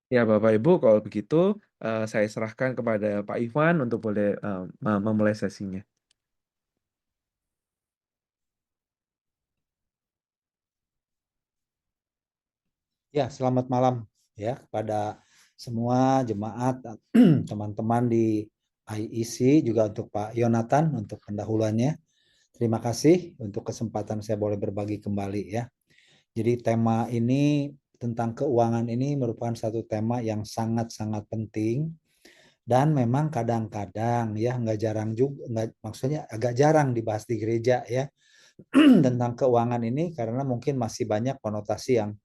Ya, Bapak Ibu, kalau begitu saya serahkan kepada Pak Ivan untuk boleh memulai sesinya. Ya, selamat malam ya kepada semua jemaat, teman-teman di IEC, juga untuk Pak Yonatan untuk pendahuluannya. Terima kasih untuk kesempatan saya boleh berbagi kembali ya. Jadi tema ini tentang keuangan ini merupakan satu tema yang sangat-sangat penting dan memang kadang-kadang ya nggak jarang juga, nggak, maksudnya agak jarang dibahas di gereja ya tentang keuangan ini karena mungkin masih banyak konotasi yang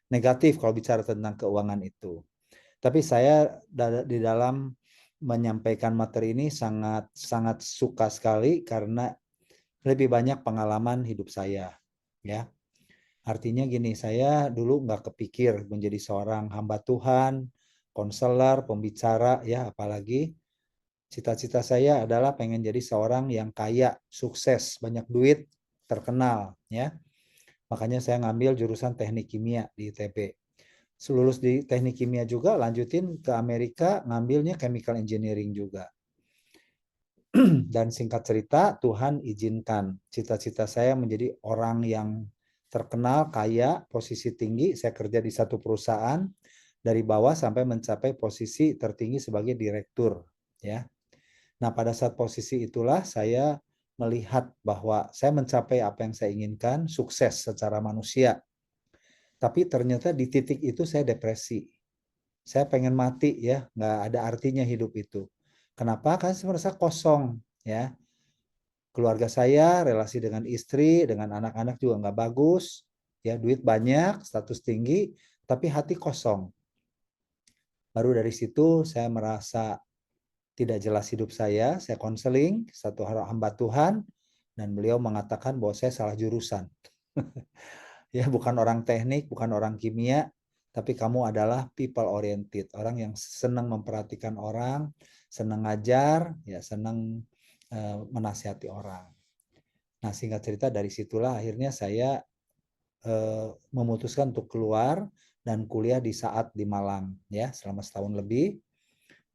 negatif kalau bicara tentang keuangan itu. Tapi saya di dalam menyampaikan materi ini sangat sangat suka sekali karena lebih banyak pengalaman hidup saya, ya. Artinya gini, saya dulu nggak kepikir menjadi seorang hamba Tuhan, konselor, pembicara, ya apalagi cita-cita saya adalah pengen jadi seorang yang kaya, sukses, banyak duit, terkenal, ya. Makanya saya ngambil jurusan teknik kimia di ITB. Lulus di teknik kimia juga, lanjutin ke Amerika, ngambilnya chemical engineering juga. Dan singkat cerita, Tuhan izinkan cita-cita saya menjadi orang yang terkenal, kaya, posisi tinggi. Saya kerja di satu perusahaan dari bawah sampai mencapai posisi tertinggi sebagai direktur, ya. Nah, pada saat posisi itulah saya melihat bahwa saya mencapai apa yang saya inginkan, sukses secara manusia. Tapi ternyata di titik itu saya depresi. Saya pengen mati ya, nggak ada artinya hidup itu. Kenapa? Karena saya merasa kosong ya. Keluarga saya, relasi dengan istri, dengan anak-anak juga nggak bagus. Ya, duit banyak, status tinggi, tapi hati kosong. Baru dari situ saya merasa tidak jelas hidup saya konseling satu hamba Tuhan, dan beliau mengatakan bahwa saya salah jurusan. Ya, bukan orang teknik, bukan orang kimia, tapi kamu adalah people oriented, orang yang senang memperhatikan orang, senang ngajar, ya senang menasihati orang. Nah, singkat cerita dari situlah akhirnya saya memutuskan untuk keluar dan kuliah di saat di Malang ya selama setahun lebih.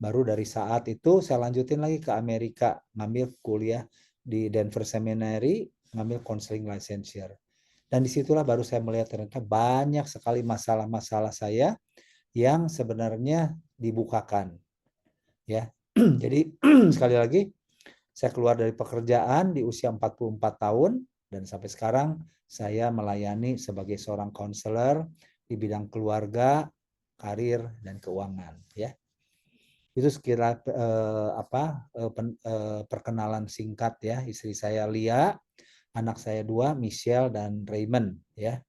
Baru dari saat itu saya lanjutin lagi ke Amerika, ngambil kuliah di Denver Seminary, ngambil counseling licensure. Dan disitulah baru saya melihat ternyata banyak sekali masalah-masalah saya yang sebenarnya dibukakan. Ya, jadi sekali lagi saya keluar dari pekerjaan di usia 44 tahun dan sampai sekarang saya melayani sebagai seorang konselor di bidang keluarga, karir dan keuangan. Ya, itu sekira perkenalan singkat ya. Istri saya Lia, anak saya dua, Michelle dan Raymond ya.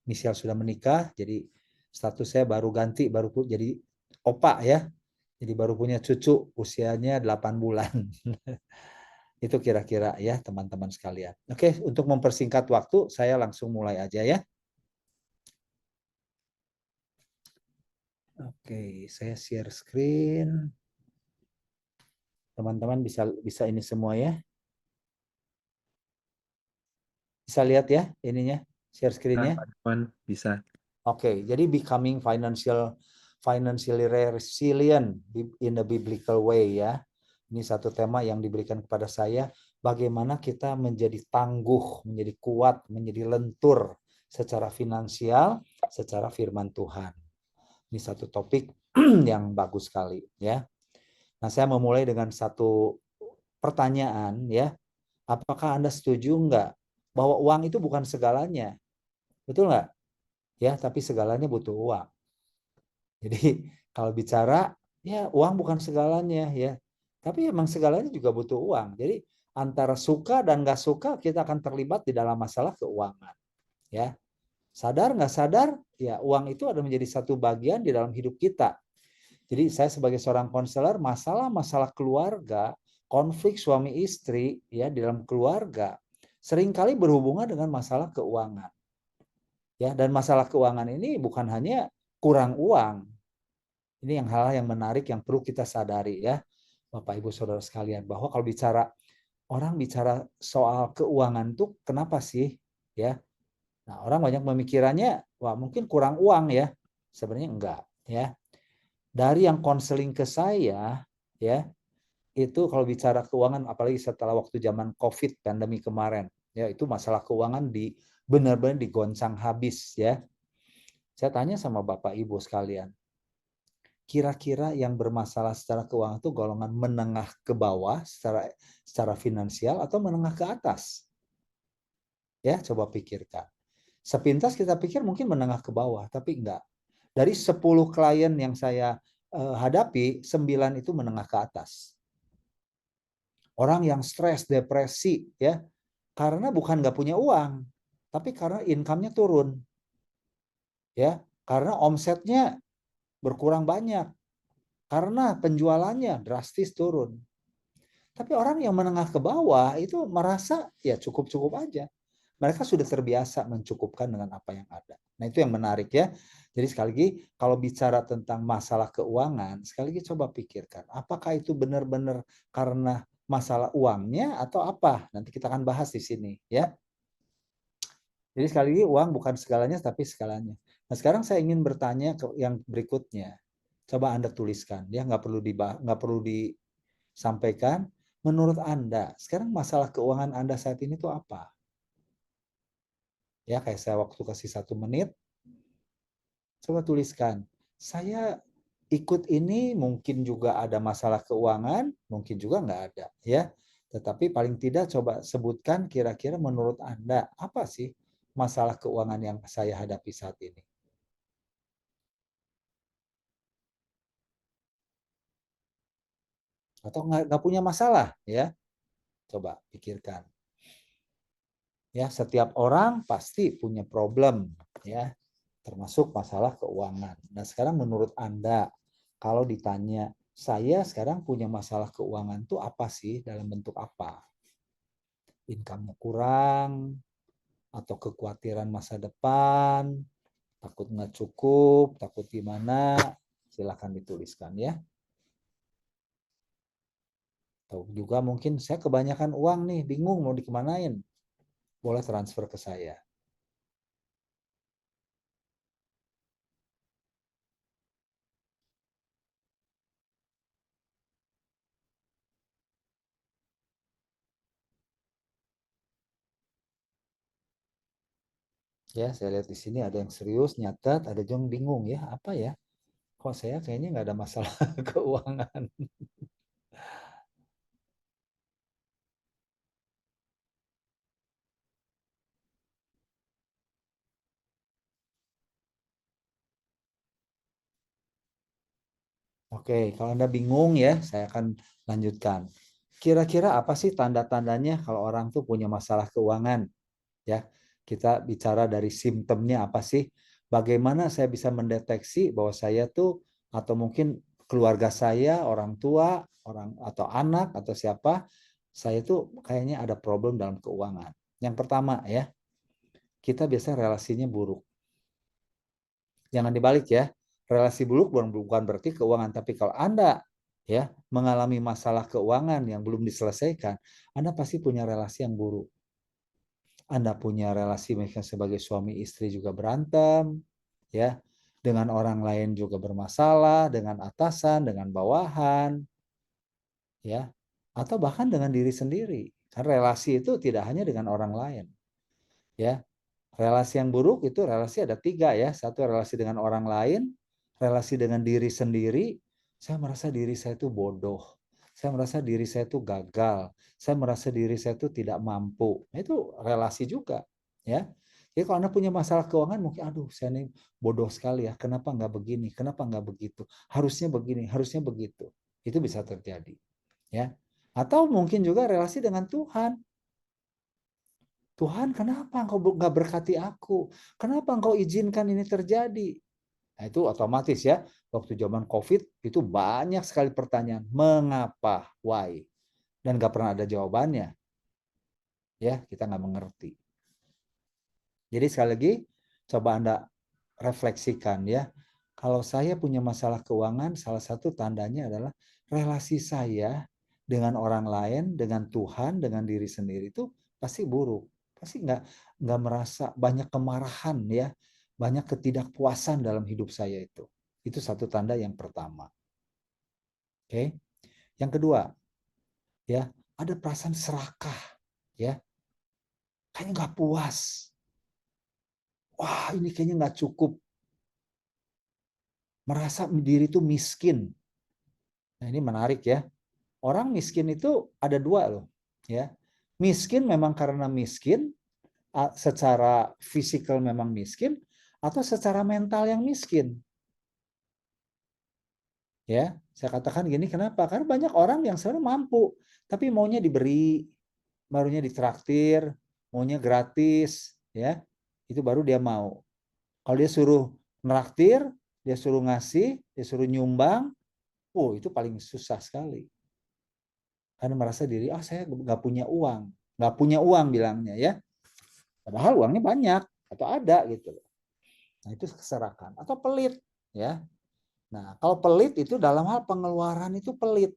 Michelle sudah menikah, jadi status saya baru ganti, baru jadi opa ya. Jadi baru punya cucu usianya 8 bulan. Itu kira-kira ya teman-teman sekalian. Oke, untuk mempersingkat waktu, saya langsung mulai aja ya. Oke, saya share screen. Teman-teman bisa bisa ini semua ya. Bisa lihat ya ininya, share Nah, screen-nya. Pak Ivan bisa. Oke, jadi becoming financially resilient in a biblical way ya. Ini satu tema yang diberikan kepada saya, bagaimana kita menjadi tangguh, menjadi kuat, menjadi lentur secara finansial, secara firman Tuhan. Ini satu topik yang bagus sekali ya. Nah, saya memulai dengan satu pertanyaan ya. Apakah Anda setuju enggak bahwa uang itu bukan segalanya? Betul enggak? Ya, tapi segalanya butuh uang. Jadi kalau bicara ya uang bukan segalanya ya. Tapi emang segalanya juga butuh uang. Jadi antara suka dan nggak suka kita akan terlibat di dalam masalah keuangan. Ya, sadar nggak sadar ya uang itu ada menjadi satu bagian di dalam hidup kita. Jadi saya sebagai seorang konselor, masalah-masalah keluarga, konflik suami istri ya di dalam keluarga seringkali berhubungan dengan masalah keuangan. Ya, dan masalah keuangan ini bukan hanya kurang uang. Ini yang hal yang menarik yang perlu kita sadari ya, Bapak Ibu Saudara sekalian, bahwa kalau bicara orang bicara soal keuangan tuh kenapa sih ya? Nah, orang banyak memikirannya wah mungkin kurang uang ya. Sebenarnya enggak. ya. Dari yang konseling ke saya, ya, itu kalau bicara keuangan, apalagi setelah waktu zaman COVID pandemi kemarin, ya itu masalah keuangan benar-benar digoncang habis, ya. Saya tanya sama Bapak Ibu sekalian, kira-kira yang bermasalah secara keuangan itu golongan menengah ke bawah secara finansial atau menengah ke atas? Ya, coba pikirkan. Sepintas kita pikir mungkin menengah ke bawah, tapi enggak. Dari 10 klien yang saya hadapi, 9 itu menengah ke atas. Orang yang stres, depresi, ya, karena bukan nggak punya uang, tapi karena income-nya turun, ya, karena omsetnya berkurang banyak, karena penjualannya drastis turun. Tapi orang yang menengah ke bawah itu merasa ya cukup-cukup aja. Mereka sudah terbiasa mencukupkan dengan apa yang ada. Nah, itu yang menarik ya. Jadi sekali lagi kalau bicara tentang masalah keuangan, sekali lagi coba pikirkan, apakah itu benar-benar karena masalah uangnya atau apa? Nanti kita akan bahas di sini ya. Jadi sekali lagi uang bukan segalanya tapi segalanya. Nah, sekarang saya ingin bertanya ke yang berikutnya. Coba Anda tuliskan ya, nggak perlu disampaikan. Menurut Anda, sekarang masalah keuangan Anda saat ini tuh apa? Ya, kayak saya waktu kasih 1 menit, coba tuliskan. Saya ikut ini mungkin juga ada masalah keuangan, mungkin juga nggak ada, ya. Tetapi paling tidak coba sebutkan kira-kira menurut Anda apa sih masalah keuangan yang saya hadapi saat ini? Atau nggak punya masalah, ya? Coba pikirkan. Ya, setiap orang pasti punya problem, ya, termasuk masalah keuangan. Nah, sekarang menurut Anda, kalau ditanya, saya sekarang punya masalah keuangan tuh apa sih? Dalam bentuk apa? Income-nya kurang, atau kekhawatiran masa depan, takut nggak cukup, takut gimana? Silahkan dituliskan ya. Atau juga mungkin saya kebanyakan uang nih, bingung mau dikemanain. Boleh transfer ke saya. Ya, saya lihat di sini ada yang serius, nyatat, ada juga yang bingung ya, apa ya? Kok saya kayaknya nggak ada masalah keuangan. Oke, kalau Anda bingung ya, saya akan lanjutkan. Kira-kira apa sih tanda-tandanya kalau orang tuh punya masalah keuangan? Ya, kita bicara dari simptomnya apa sih? Bagaimana saya bisa mendeteksi bahwa saya tuh atau mungkin keluarga saya, orang tua, orang atau anak atau siapa, saya tuh kayaknya ada problem dalam keuangan. Yang pertama ya, kita biasanya relasinya buruk. Jangan dibalik ya. Relasi buruk bukan berarti keuangan, tapi kalau Anda ya mengalami masalah keuangan yang belum diselesaikan, Anda pasti punya relasi yang buruk. Anda punya relasi misalnya sebagai suami istri juga berantem, ya, dengan orang lain juga bermasalah, dengan atasan, dengan bawahan, ya, atau bahkan dengan diri sendiri. Karena relasi itu tidak hanya dengan orang lain, ya. Relasi yang buruk itu relasi ada 3 ya. Satu relasi dengan orang lain, relasi dengan diri sendiri. Saya merasa diri saya itu bodoh. Saya merasa diri saya itu gagal. Saya merasa diri saya itu tidak mampu. Nah, itu relasi juga, ya. Jadi kalau Anda punya masalah keuangan mungkin aduh saya ini bodoh sekali ya. Kenapa nggak begini? Kenapa nggak begitu? Harusnya begini, harusnya begitu. Itu bisa terjadi, ya. Atau mungkin juga relasi dengan Tuhan. Tuhan, kenapa engkau nggak berkati aku? Kenapa engkau izinkan ini terjadi? Nah, itu otomatis ya. Waktu zaman COVID itu banyak sekali pertanyaan. Mengapa? Why? Dan nggak pernah ada jawabannya. Ya, kita nggak mengerti. Jadi sekali lagi, coba Anda refleksikan ya. Kalau saya punya masalah keuangan, salah satu tandanya adalah relasi saya dengan orang lain, dengan Tuhan, dengan diri sendiri itu pasti buruk. Pasti nggak merasa banyak kemarahan ya, banyak ketidakpuasan dalam hidup saya itu. Itu satu tanda yang pertama. Oke. Yang kedua, ya, ada perasaan serakah, ya. Kayaknya nggak puas. Wah, ini kayaknya nggak cukup. Merasa diri itu miskin. Nah, ini menarik ya. Orang miskin itu ada dua loh, ya. Miskin memang karena miskin, secara fisikal memang miskin, atau secara mental yang miskin. Ya, saya katakan gini, kenapa? Karena banyak orang yang sebenarnya mampu, tapi maunya diberi, barunya ditraktir, maunya gratis, ya. Itu baru dia mau. Kalau dia suruh nraktir, dia suruh ngasih, dia suruh nyumbang, oh itu paling susah sekali. Karena merasa diri, saya nggak punya uang. Nggak punya uang bilangnya ya. Padahal uangnya banyak atau ada gitu. Nah itu keserakan. Atau pelit ya. Nah kalau pelit itu dalam hal pengeluaran itu pelit.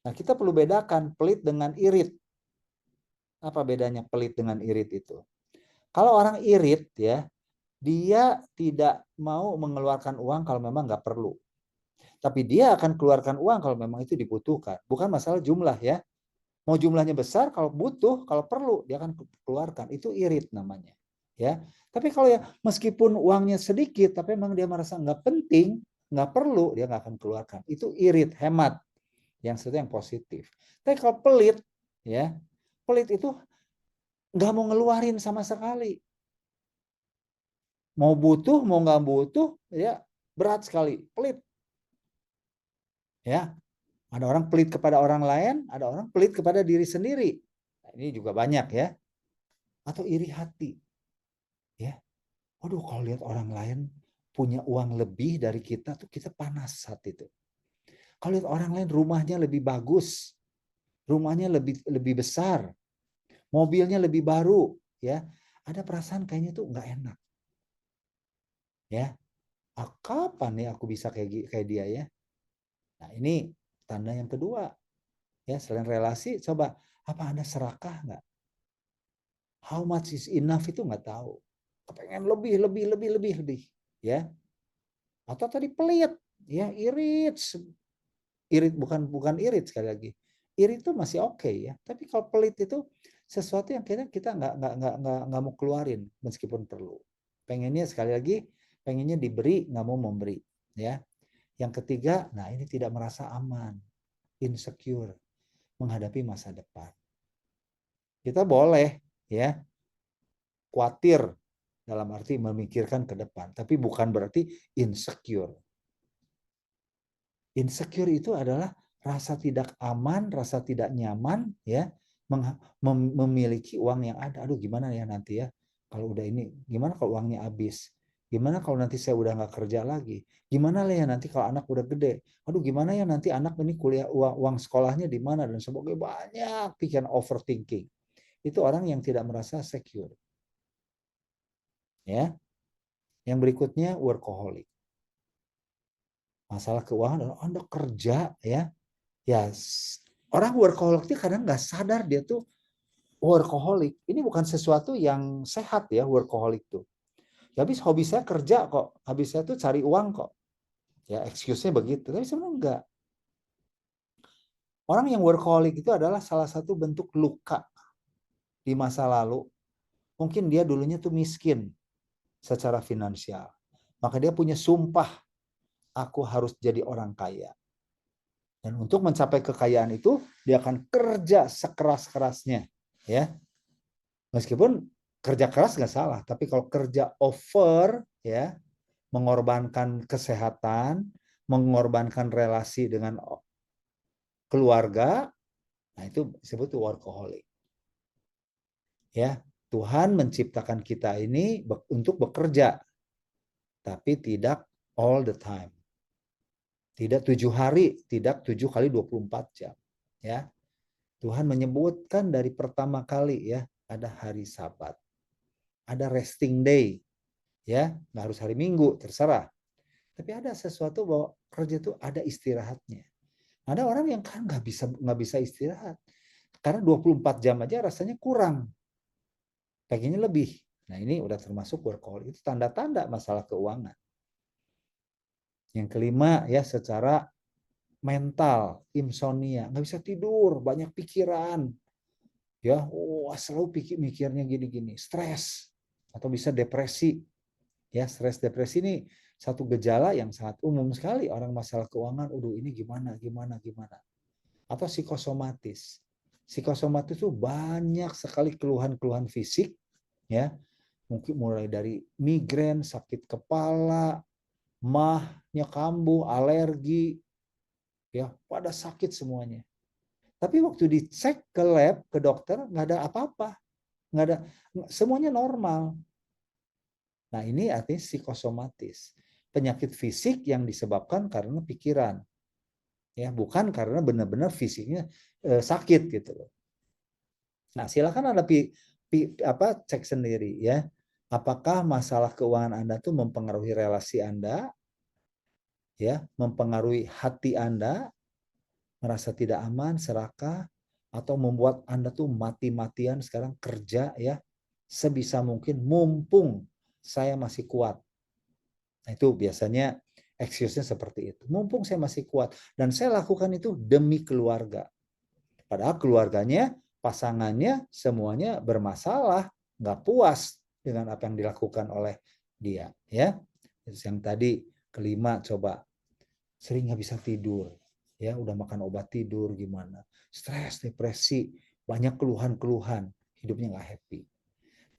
Nah kita perlu bedakan pelit dengan irit. Apa bedanya pelit dengan irit itu? Kalau orang irit ya, dia tidak mau mengeluarkan uang kalau memang nggak perlu. Tapi dia akan keluarkan uang kalau memang itu dibutuhkan. Bukan masalah jumlah ya. Mau jumlahnya besar, kalau butuh, kalau perlu, dia akan keluarkan. Itu irit namanya. Ya. Tapi kalau ya meskipun uangnya sedikit, tapi memang dia merasa nggak penting, nggak perlu, dia nggak akan keluarkan. Itu irit, hemat. Yang itu yang positif. Tapi kalau pelit, ya, pelit itu nggak mau ngeluarin sama sekali. Mau butuh, mau nggak butuh, ya berat sekali, pelit. Ya, ada orang pelit kepada orang lain, ada orang pelit kepada diri sendiri. Nah, ini juga banyak ya. Atau iri hati. Ya, waduh kalau lihat orang lain punya uang lebih dari kita tuh kita panas saat itu. Kalau lihat orang lain rumahnya lebih bagus, rumahnya lebih besar, mobilnya lebih baru, ya ada perasaan kayaknya tuh nggak enak. Ya, kapan nih aku bisa kayak dia ya? Nah ini tanda yang kedua. Ya selain relasi, coba apa Anda serakah nggak? How much is enough itu nggak tahu. Kepengen lebih, ya. Atau tadi pelit, ya irit, irit bukan irit sekali lagi. Irit itu masih oke ya. Tapi kalau pelit itu sesuatu yang kita nggak mau keluarin meskipun perlu. Pengennya sekali lagi, pengennya diberi nggak mau memberi, ya. Yang ketiga, nah ini tidak merasa aman, insecure menghadapi masa depan. Kita boleh ya khawatir dalam arti memikirkan ke depan, tapi bukan berarti insecure. Insecure itu adalah rasa tidak aman, rasa tidak nyaman, ya, memiliki uang yang ada. Aduh, gimana ya nanti ya kalau udah ini? Gimana kalau uangnya habis? Gimana kalau nanti saya udah nggak kerja lagi? Gimana lah ya nanti kalau anak udah gede? Aduh, gimana ya nanti anak ini kuliah uang sekolahnya di mana dan sebagainya, banyak pikiran overthinking. Itu orang yang tidak merasa secure. Ya, yang berikutnya workaholic. Masalah keuangan, Anda kerja ya, ya orang workaholic itu kadang nggak sadar dia tuh workaholic. Ini bukan sesuatu yang sehat ya workaholic tuh. Ya, habis hobi saya kerja kok, habis saya tuh cari uang kok. Ya excuse-nya begitu, tapi sebenarnya enggak. Orang yang workaholic itu adalah salah satu bentuk luka di masa lalu. Mungkin dia dulunya tuh miskin secara finansial. Maka dia punya sumpah, aku harus jadi orang kaya. Dan untuk mencapai kekayaan itu, dia akan kerja sekeras-kerasnya. Ya, meskipun kerja keras nggak salah, tapi kalau kerja over, ya, mengorbankan kesehatan, mengorbankan relasi dengan keluarga, nah itu disebut workaholic. Ya, Tuhan menciptakan kita ini untuk bekerja, tapi tidak all the time. Tidak 7 hari, tidak 7 kali 24 jam. Ya, Tuhan menyebutkan dari pertama kali ya, ada hari Sabat. Ada resting day. Ya, nggak harus hari Minggu, terserah. Tapi ada sesuatu bahwa kerja itu ada istirahatnya. Ada orang yang kan nggak bisa istirahat. Karena 24 jam aja rasanya kurang. Pengennya lebih. Nah, ini udah termasuk workaholic. Itu tanda-tanda masalah keuangan. Yang kelima ya, secara mental, insomnia, nggak bisa tidur, banyak pikiran, ya, selalu mikirnya gini-gini, stres, atau bisa depresi. Ya, stres depresi ini satu gejala yang sangat umum sekali orang masalah keuangan. Ini gimana, gimana, gimana. Atau psikosomatis. Psikosomatis itu banyak sekali keluhan-keluhan fisik, ya, mungkin mulai dari migrain, sakit kepala, mahnya kambuh, alergi, ya, pada sakit semuanya. Tapi waktu dicek ke lab, ke dokter, nggak ada apa-apa, nggak ada, semuanya normal. Nah, ini artinya psikosomatis, penyakit fisik yang disebabkan karena pikiran, ya, bukan karena benar-benar fisiknya sakit gitu loh. Nah, silakan Anda cek sendiri ya, apakah masalah keuangan Anda tuh mempengaruhi relasi Anda, ya, mempengaruhi hati Anda, merasa tidak aman, serakah, atau membuat Anda tuh mati-matian sekarang kerja, ya, sebisa mungkin mumpung saya masih kuat. Nah, itu biasanya excuse-nya seperti itu. Mumpung saya masih kuat dan saya lakukan itu demi keluarga. Padahal keluarganya, pasangannya semuanya bermasalah, nggak puas dengan apa yang dilakukan oleh dia, ya. Yang tadi kelima, coba sering nggak bisa tidur, ya, udah makan obat tidur gimana, stres, depresi, banyak keluhan-keluhan, hidupnya nggak happy.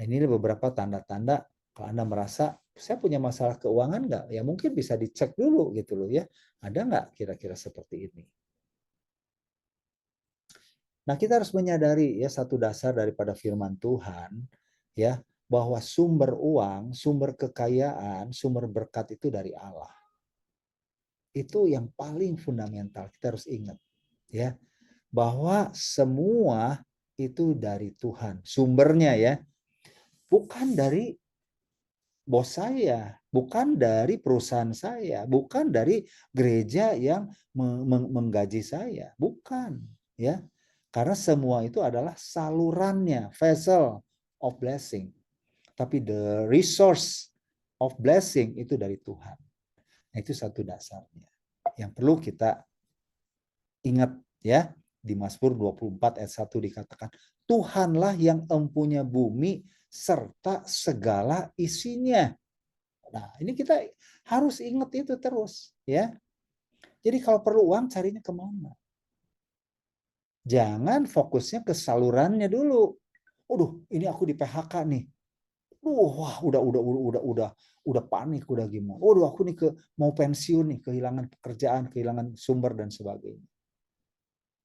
Nah, ini beberapa tanda-tanda kalau Anda merasa saya punya masalah keuangan nggak, ya mungkin bisa dicek dulu gitu loh ya, ada nggak kira-kira seperti ini. Nah, kita harus menyadari ya satu dasar daripada firman Tuhan, ya, bahwa sumber uang, sumber kekayaan, sumber berkat itu dari Allah. Itu yang paling fundamental, kita harus ingat, ya, bahwa semua itu dari Tuhan, sumbernya, ya, bukan dari bos saya, bukan dari perusahaan saya, bukan dari gereja yang menggaji saya, bukan, ya. Karena semua itu adalah salurannya, vessel of blessing. Tapi the resource of blessing itu dari Tuhan. Nah, itu satu dasarnya yang perlu kita ingat, ya. Di Mazmur 24 ayat 1 dikatakan, Tuhanlah yang empunya bumi serta segala isinya. Nah, ini kita harus ingat itu terus, ya. Jadi kalau perlu uang, carinya kemana? Jangan fokusnya ke salurannya dulu. Ini aku di PHK nih. Wah, udah panik, udah gimana. Aku nih mau pensiun nih, kehilangan pekerjaan, kehilangan sumber dan sebagainya.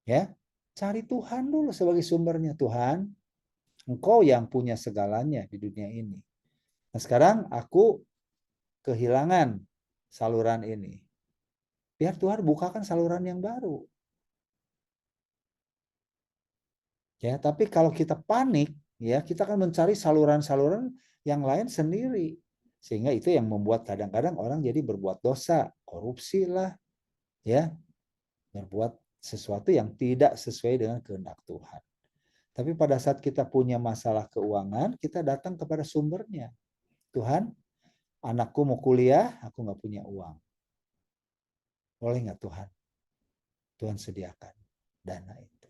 Ya, cari Tuhan dulu sebagai sumbernya. Tuhan, Engkau yang punya segalanya di dunia ini. Nah, sekarang aku kehilangan saluran ini. Biar Tuhan bukakan saluran yang baru. Ya, tapi kalau kita panik, ya, kita akan mencari saluran-saluran yang lain sendiri. Sehingga itu yang membuat kadang-kadang orang jadi berbuat dosa, korupsi lah, ya, berbuat sesuatu yang tidak sesuai dengan kehendak Tuhan. Tapi pada saat kita punya masalah keuangan, kita datang kepada sumbernya. Tuhan, anakku mau kuliah, aku nggak punya uang. Boleh nggak Tuhan? Tuhan sediakan dana itu.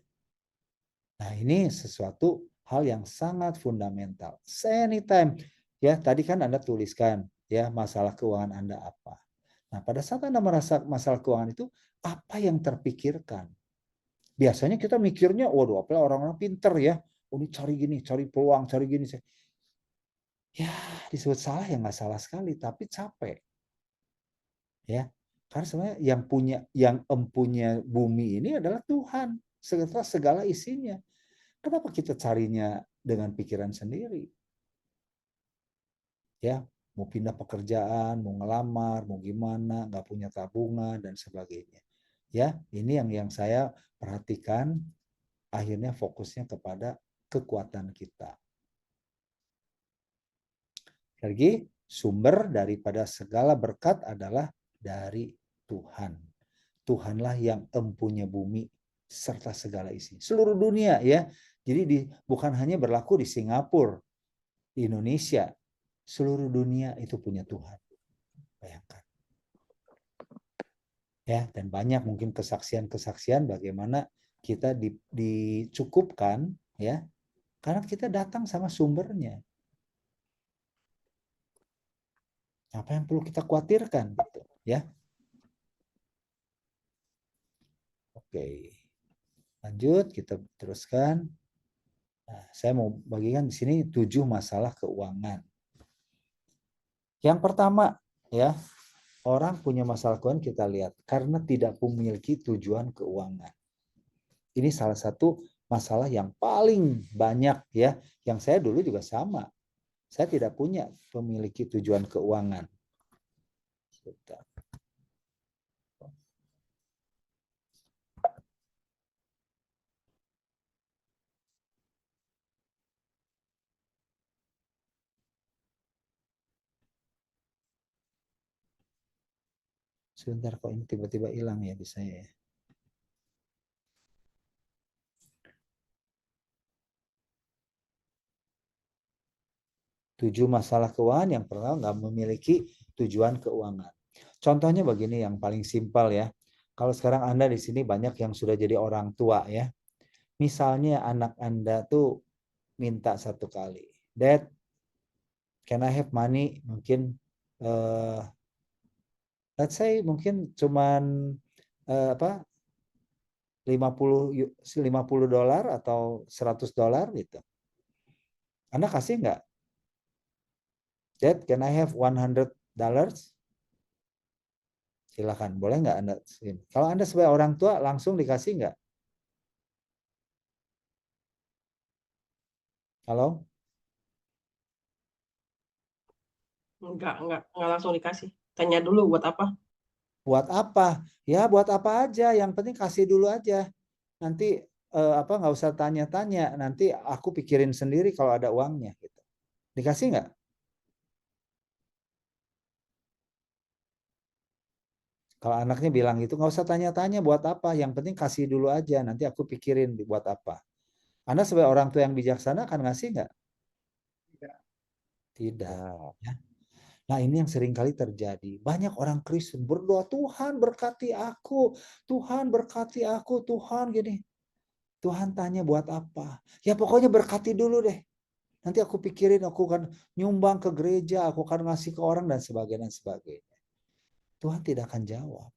Nah, ini sesuatu hal yang sangat fundamental. Anytime, ya, tadi kan Anda tuliskan, ya, masalah keuangan Anda apa. Nah, pada saat Anda merasa masalah keuangan itu, apa yang terpikirkan? Biasanya kita mikirnya, waduh, apa orang-orang pinter ya, ini cari gini, cari peluang, cari gini. Ya, disebut salah ya nggak salah sekali, tapi capek. Ya, karena sebenarnya yang empunya bumi ini adalah Tuhan, serta segala isinya. Kenapa kita carinya dengan pikiran sendiri? Ya, mau pindah pekerjaan, mau ngelamar, mau gimana, nggak punya tabungan dan sebagainya. Ya, ini yang saya perhatikan, akhirnya fokusnya kepada kekuatan kita. Lagi, sumber daripada segala berkat adalah dari Tuhan. Tuhanlah yang empunya bumi serta segala isi. Seluruh dunia, ya. Jadi bukan hanya berlaku di Singapura, di Indonesia. Seluruh dunia itu punya Tuhan. Bayangkan. Ya, dan banyak mungkin kesaksian-kesaksian bagaimana kita dicukupkan, ya, karena kita datang sama sumbernya. Apa yang perlu kita khawatirkan, gitu, ya. Oke, lanjut kita teruskan. Nah, saya mau bagikan di sini 7 masalah keuangan. Yang pertama, ya, orang punya masalah keuangan kita lihat karena tidak memiliki tujuan keuangan. Ini salah satu masalah yang paling banyak, ya, yang saya dulu juga sama. Saya tidak punya memiliki tujuan keuangan. Sebentar. Sebentar kok ini tiba-tiba hilang ya di saya. 7 masalah keuangan yang pertama nggak memiliki tujuan keuangan. Contohnya begini yang paling simpel, ya. Kalau sekarang Anda di sini banyak yang sudah jadi orang tua, ya. Misalnya anak Anda tuh minta satu kali, Dad, can I have money? Mungkin uh, let's say mungkin cuman apa 50 dolar atau $100 gitu. Anda kasih nggak? Dad, can I have $100? Silakan, boleh nggak Anda? Kalau Anda sebagai orang tua langsung dikasih nggak? Halo? Enggak langsung dikasih. Tanya dulu buat apa? Buat apa? Ya buat apa aja, yang penting kasih dulu aja. Nanti apa nggak usah tanya-tanya, nanti aku pikirin sendiri kalau ada uangnya gitu. Dikasih nggak? Kalau anaknya bilang gitu, nggak usah tanya-tanya buat apa, yang penting kasih dulu aja, nanti aku pikirin buat apa. Anda sebagai orang tua yang bijaksana akan ngasih nggak? Tidak. Ya. Ya. Nah, ini yang sering kali terjadi. Banyak orang Kristen berdoa, Tuhan berkati aku, Tuhan berkati aku, Tuhan gini. Tuhan tanya buat apa? Ya pokoknya berkati dulu deh. Nanti aku pikirin, aku akan nyumbang ke gereja, aku akan ngasih ke orang dan sebagainya dan sebagainya. Tuhan tidak akan jawab.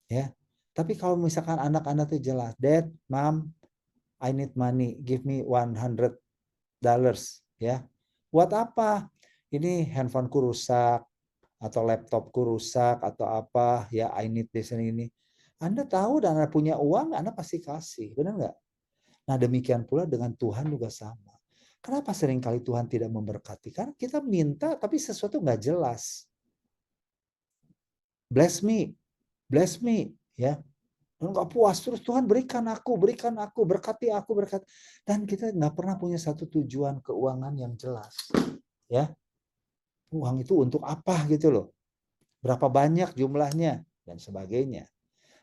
Ya. Tapi kalau misalkan anak-anak itu jelas, Dad, Mom, I need money, give me $100, ya. Buat apa? Ini handphoneku rusak atau laptopku rusak atau apa, ya I need this ini. Anda tahu dan Anda punya uang, Anda pasti kasih, benar nggak? Nah demikian pula dengan Tuhan juga sama. Kenapa seringkali Tuhan tidak memberkati? Karena kita minta tapi sesuatu nggak jelas. Bless me, ya. Dan nggak puas terus Tuhan berikan aku, berkati aku, berkati. Dan kita nggak pernah punya satu tujuan keuangan yang jelas, ya. Uang itu untuk apa gitu loh? Berapa banyak jumlahnya dan sebagainya.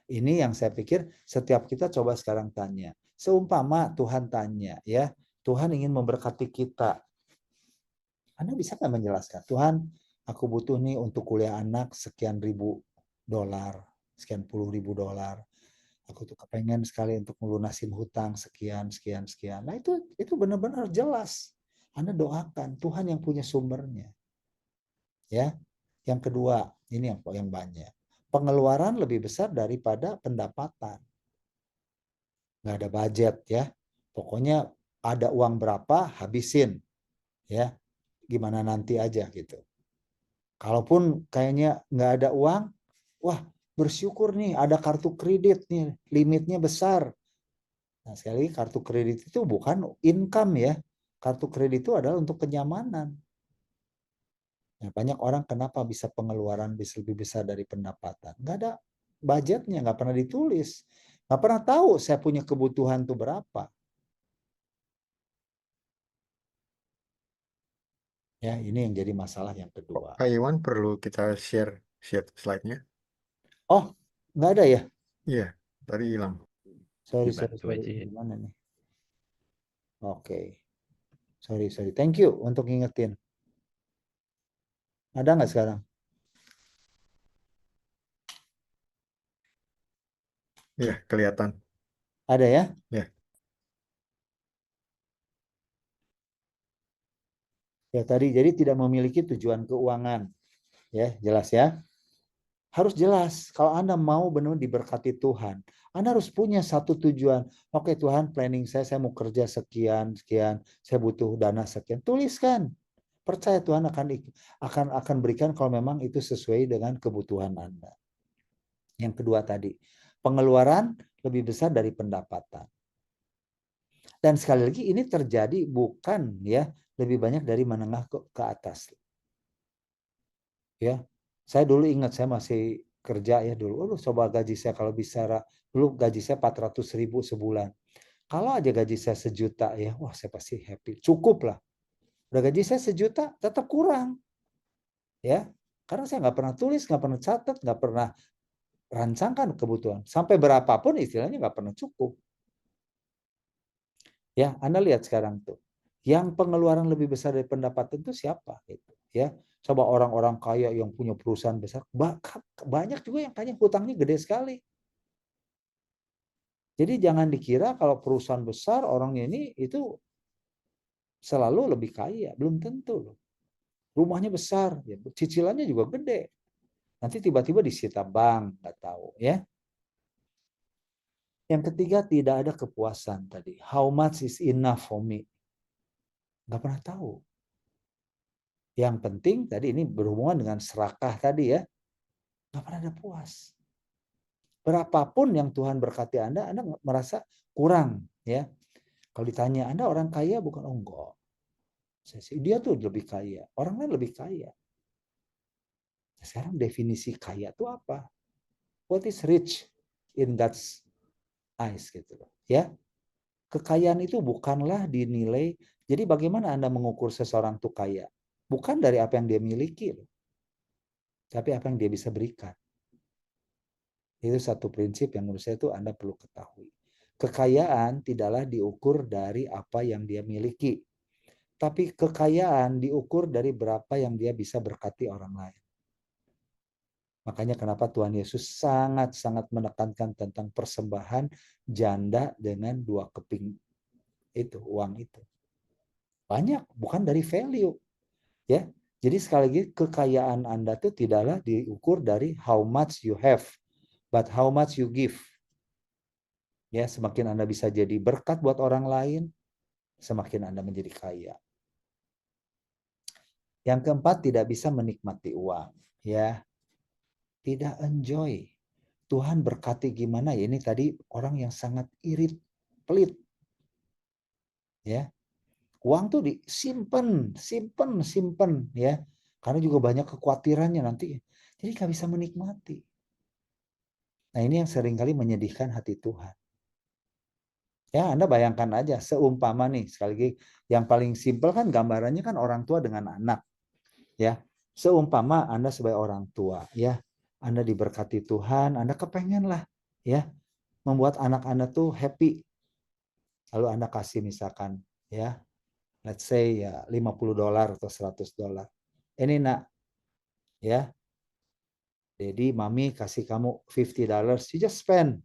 Ini yang saya pikir setiap kita coba sekarang tanya. Seumpama Tuhan tanya, ya, Tuhan ingin memberkati kita. Anda bisa nggak menjelaskan, Tuhan, aku butuh nih untuk kuliah anak sekian ribu dolar, sekian puluh ribu dolar. Aku tuh kepengen sekali untuk melunasin hutang sekian, sekian, sekian. Nah itu benar-benar jelas. Anda doakan Tuhan yang punya sumbernya. Ya, yang kedua, ini yang banyak. Pengeluaran lebih besar daripada pendapatan. Nggak ada budget, ya. Pokoknya ada uang berapa, habisin. Ya, gimana nanti aja gitu. Kalaupun kayaknya nggak ada uang, wah bersyukur nih ada kartu kredit nih, limitnya besar. Nah sekali lagi kartu kredit itu bukan income, ya. Kartu kredit itu adalah untuk kenyamanan. Nah, banyak orang kenapa bisa pengeluaran bisa lebih besar dari pendapatan? Nggak ada budgetnya, nggak pernah ditulis. Nggak pernah tahu saya punya kebutuhan tuh berapa. Ya, ini yang jadi masalah yang kedua. Pak Iwan perlu kita share slide-nya. Oh, nggak ada ya? Iya, tadi hilang. Sorry. Dibantu aja. Gimana nih? Oke. Sorry. Thank you untuk ngingetin. Ada nggak sekarang? Ya, kelihatan. Ada ya? Ya. Ya tadi, jadi tidak memiliki tujuan keuangan. Ya, jelas ya. Harus jelas, kalau Anda mau benar diberkati Tuhan, Anda harus punya satu tujuan. Oke Tuhan, planning saya mau kerja sekian, sekian, saya butuh dana sekian. Tuliskan. Percaya Tuhan akan berikan kalau memang itu sesuai dengan kebutuhan Anda. Yang kedua tadi, pengeluaran lebih besar dari pendapatan. Dan sekali lagi ini terjadi bukan ya lebih banyak dari menengah ke atas. Ya, saya dulu ingat saya masih kerja ya dulu. Coba gaji saya kalau bisa dulu gaji saya 400.000 sebulan. Kalau aja gaji saya 1 juta ya, wah saya pasti happy. Cukup lah. Udah gaji saya 1 juta tetap kurang. Ya, karena saya nggak pernah tulis, nggak pernah catat, nggak pernah rancangkan kebutuhan. Sampai berapapun istilahnya nggak pernah cukup. Ya, Anda lihat sekarang tuh. Yang pengeluaran lebih besar dari pendapatan itu siapa? Gitu, ya, coba orang-orang kaya yang punya perusahaan besar, banyak juga yang kaya hutangnya gede sekali. Jadi jangan dikira kalau perusahaan besar orangnya ini itu selalu lebih kaya, belum tentu loh. Rumahnya besar, ya, cicilannya juga gede. Nanti tiba-tiba disita bank, nggak tahu ya. Yang ketiga tidak ada kepuasan tadi. How much is enough for me? Nggak pernah tahu. Yang penting tadi ini berhubungan dengan serakah tadi ya. Nggak pernah ada puas. Berapapun yang Tuhan berkati Anda merasa kurang ya. Kalau ditanya Anda orang kaya bukan? Oh enggak. Dia tuh lebih kaya. Orang lain lebih kaya. Sekarang definisi kaya itu apa? What is rich in God's eyes gitu loh. Ya. Kekayaan itu bukanlah dinilai. Jadi bagaimana Anda mengukur seseorang itu kaya? Bukan dari apa yang dia miliki loh. Tapi apa yang dia bisa berikan. Itu satu prinsip yang menurut saya itu Anda perlu ketahui. Kekayaan tidaklah diukur dari apa yang dia miliki. Tapi kekayaan diukur dari berapa yang dia bisa berkati orang lain. Makanya kenapa Tuhan Yesus sangat-sangat menekankan tentang persembahan janda dengan 2 keping itu, uang itu. Banyak, bukan dari value. Ya, jadi sekali lagi kekayaan Anda itu tidaklah diukur dari how much you have, but how much you give. Ya, semakin Anda bisa jadi berkat buat orang lain, semakin Anda menjadi kaya. Yang keempat, tidak bisa menikmati uang, ya. Tidak enjoy. Tuhan berkati gimana ya? Ini tadi orang yang sangat irit, pelit. Ya. Uang tuh disimpan, simpen ya. Karena juga banyak kekhawatirannya nanti. Jadi nggak bisa menikmati. Nah, ini yang seringkali menyedihkan hati Tuhan. Ya, Anda bayangkan aja, seumpama nih, sekali lagi, yang paling simpel kan gambarannya kan orang tua dengan anak. Ya, seumpama Anda sebagai orang tua, ya, Anda diberkati Tuhan, Anda kepengen lah, ya, membuat anak Anda tuh happy. Lalu Anda kasih misalkan, ya, let's say ya $50 atau $100. Ini nak, ya, jadi mami kasih kamu $50, you just spend,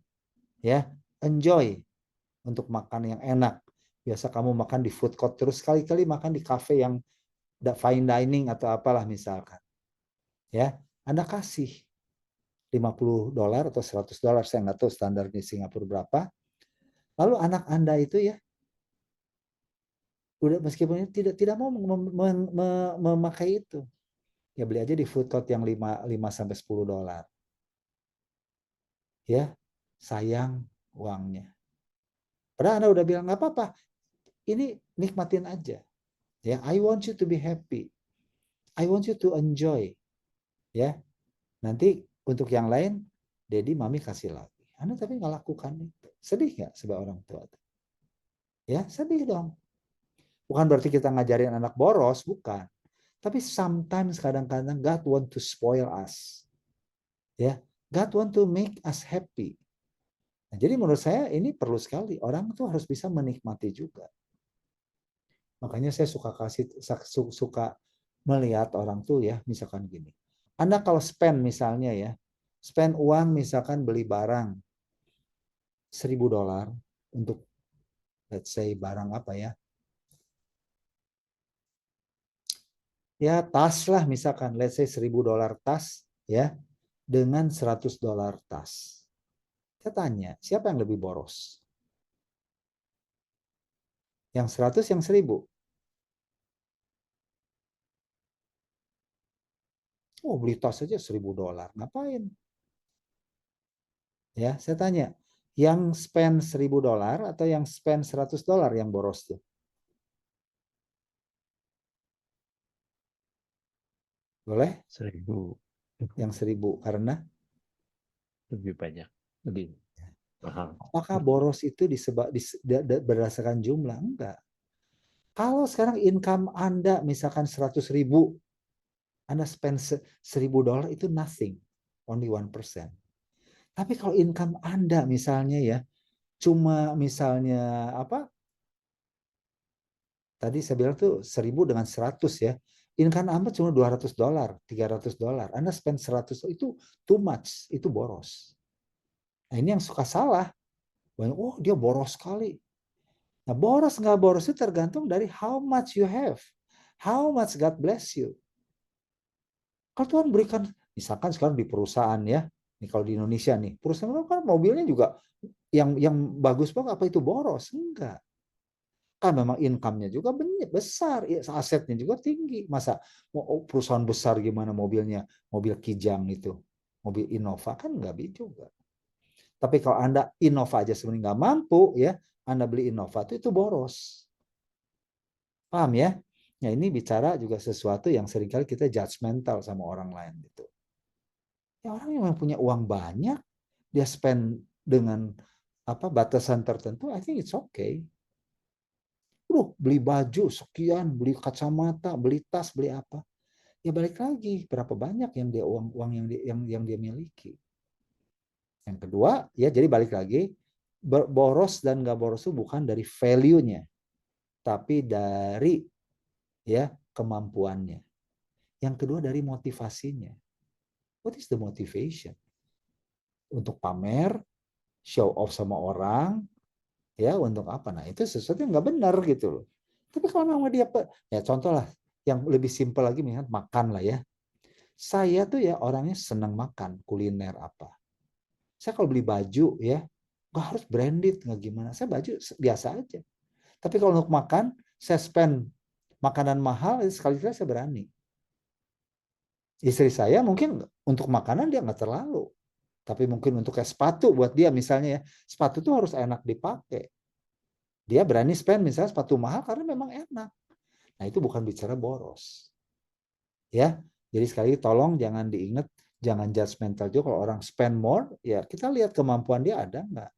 ya, enjoy untuk makan yang enak. Biasa kamu makan di food court terus, sekali-kali makan di cafe yang fine dining atau apalah misalkan. Ya, Anda kasih $50 atau $100, saya nggak tahu standar di Singapura berapa. Lalu anak Anda itu ya, udah meskipun tidak mau memakai itu, ya beli aja di food court yang 5 sampai $10. Ya, sayang uangnya. Padahal Anda udah bilang nggak apa-apa, ini nikmatin aja. Ya, I want you to be happy. I want you to enjoy. Ya, nanti untuk yang lain, Daddy, Mami kasih lagi. Anda tapi nggak lakukan itu. Sedih nggak sebagai orang tua? Ya, sedih dong. Bukan berarti kita ngajarin anak boros, bukan. Tapi sometimes kadang-kadang God want to spoil us. Ya, God want to make us happy. Nah, jadi menurut saya ini perlu sekali. Orang tuh harus bisa menikmati juga. Makanya saya suka melihat orang tuh ya, misalkan gini. Anda kalau spend misalnya ya, spend uang misalkan beli barang. $1.000 untuk let's say barang apa ya? Ya tas lah misalkan, let's say $1.000 tas ya dengan $100 tas. Saya tanya, siapa yang lebih boros? Yang 100 yang 1.000? Oh, beli tas aja $1.000. Ngapain? Ya, saya tanya, yang spend $1.000 atau yang spend $100 yang boros tuh? Boleh? 1.000 Yang 1.000 karena lebih banyak, lebih mahal. apakah boros itu berdasarkan jumlah? Enggak. Kalau sekarang income Anda misalkan 100.000, Anda spend $1.000 itu nothing, only 1%. Tapi kalau income Anda misalnya ya, cuma misalnya apa? Tadi saya bilang tuh 1.000 dengan 100 ya. Income Anda cuma $200, $300. Anda spend 100 itu too much, itu boros. Nah ini yang suka salah. Banyak, oh dia boros sekali. Nah boros nggak boros itu tergantung dari how much you have. How much God bless you. Kalau Tuhan berikan, misalkan sekarang di perusahaan ya, nih kalau di Indonesia nih, perusahaan kan mobilnya juga yang bagus banget, apa itu boros? Enggak. Kan memang income-nya juga besar, asetnya juga tinggi. Masa perusahaan besar gimana mobilnya, mobil Kijang itu, mobil Innova kan nggak bisa juga. Tapi kalau Anda Innova aja sebenarnya nggak mampu ya, Anda beli Innova itu boros. Paham ya? Nah ini bicara juga sesuatu yang seringkali kita judgmental sama orang lain gitu. Ya orang yang punya uang banyak, dia spend dengan apa batasan tertentu, I think it's okay. Beli baju sekian, beli kacamata, beli tas, beli apa? Ya balik lagi, berapa banyak yang dia uang yang dia miliki. Yang kedua, ya jadi balik lagi, boros dan nggak boros itu bukan dari value-nya, tapi dari ya kemampuannya. Yang kedua dari motivasinya. What is the motivation? Untuk pamer, show off sama orang, ya untuk apa? Nah itu sesuatu yang nggak benar gitu loh. Tapi kalau memang dia, ya contoh lah, yang lebih simpel lagi misalnya makan lah ya. Saya tuh ya orangnya senang makan, kuliner apa. Saya kalau beli baju ya, nggak harus branded, nggak gimana. Saya baju biasa aja. Tapi kalau untuk makan, saya spend makanan mahal, sekali-kali saya berani. Istri saya mungkin untuk makanan dia nggak terlalu. Tapi mungkin untuk kayak sepatu buat dia misalnya ya, sepatu tuh harus enak dipakai. Dia berani spend misalnya sepatu mahal karena memang enak. Nah itu bukan bicara boros. Ya, jadi sekali tolong jangan diingat, jangan judgmental juga kalau orang spend more, ya kita lihat kemampuan dia ada nggak.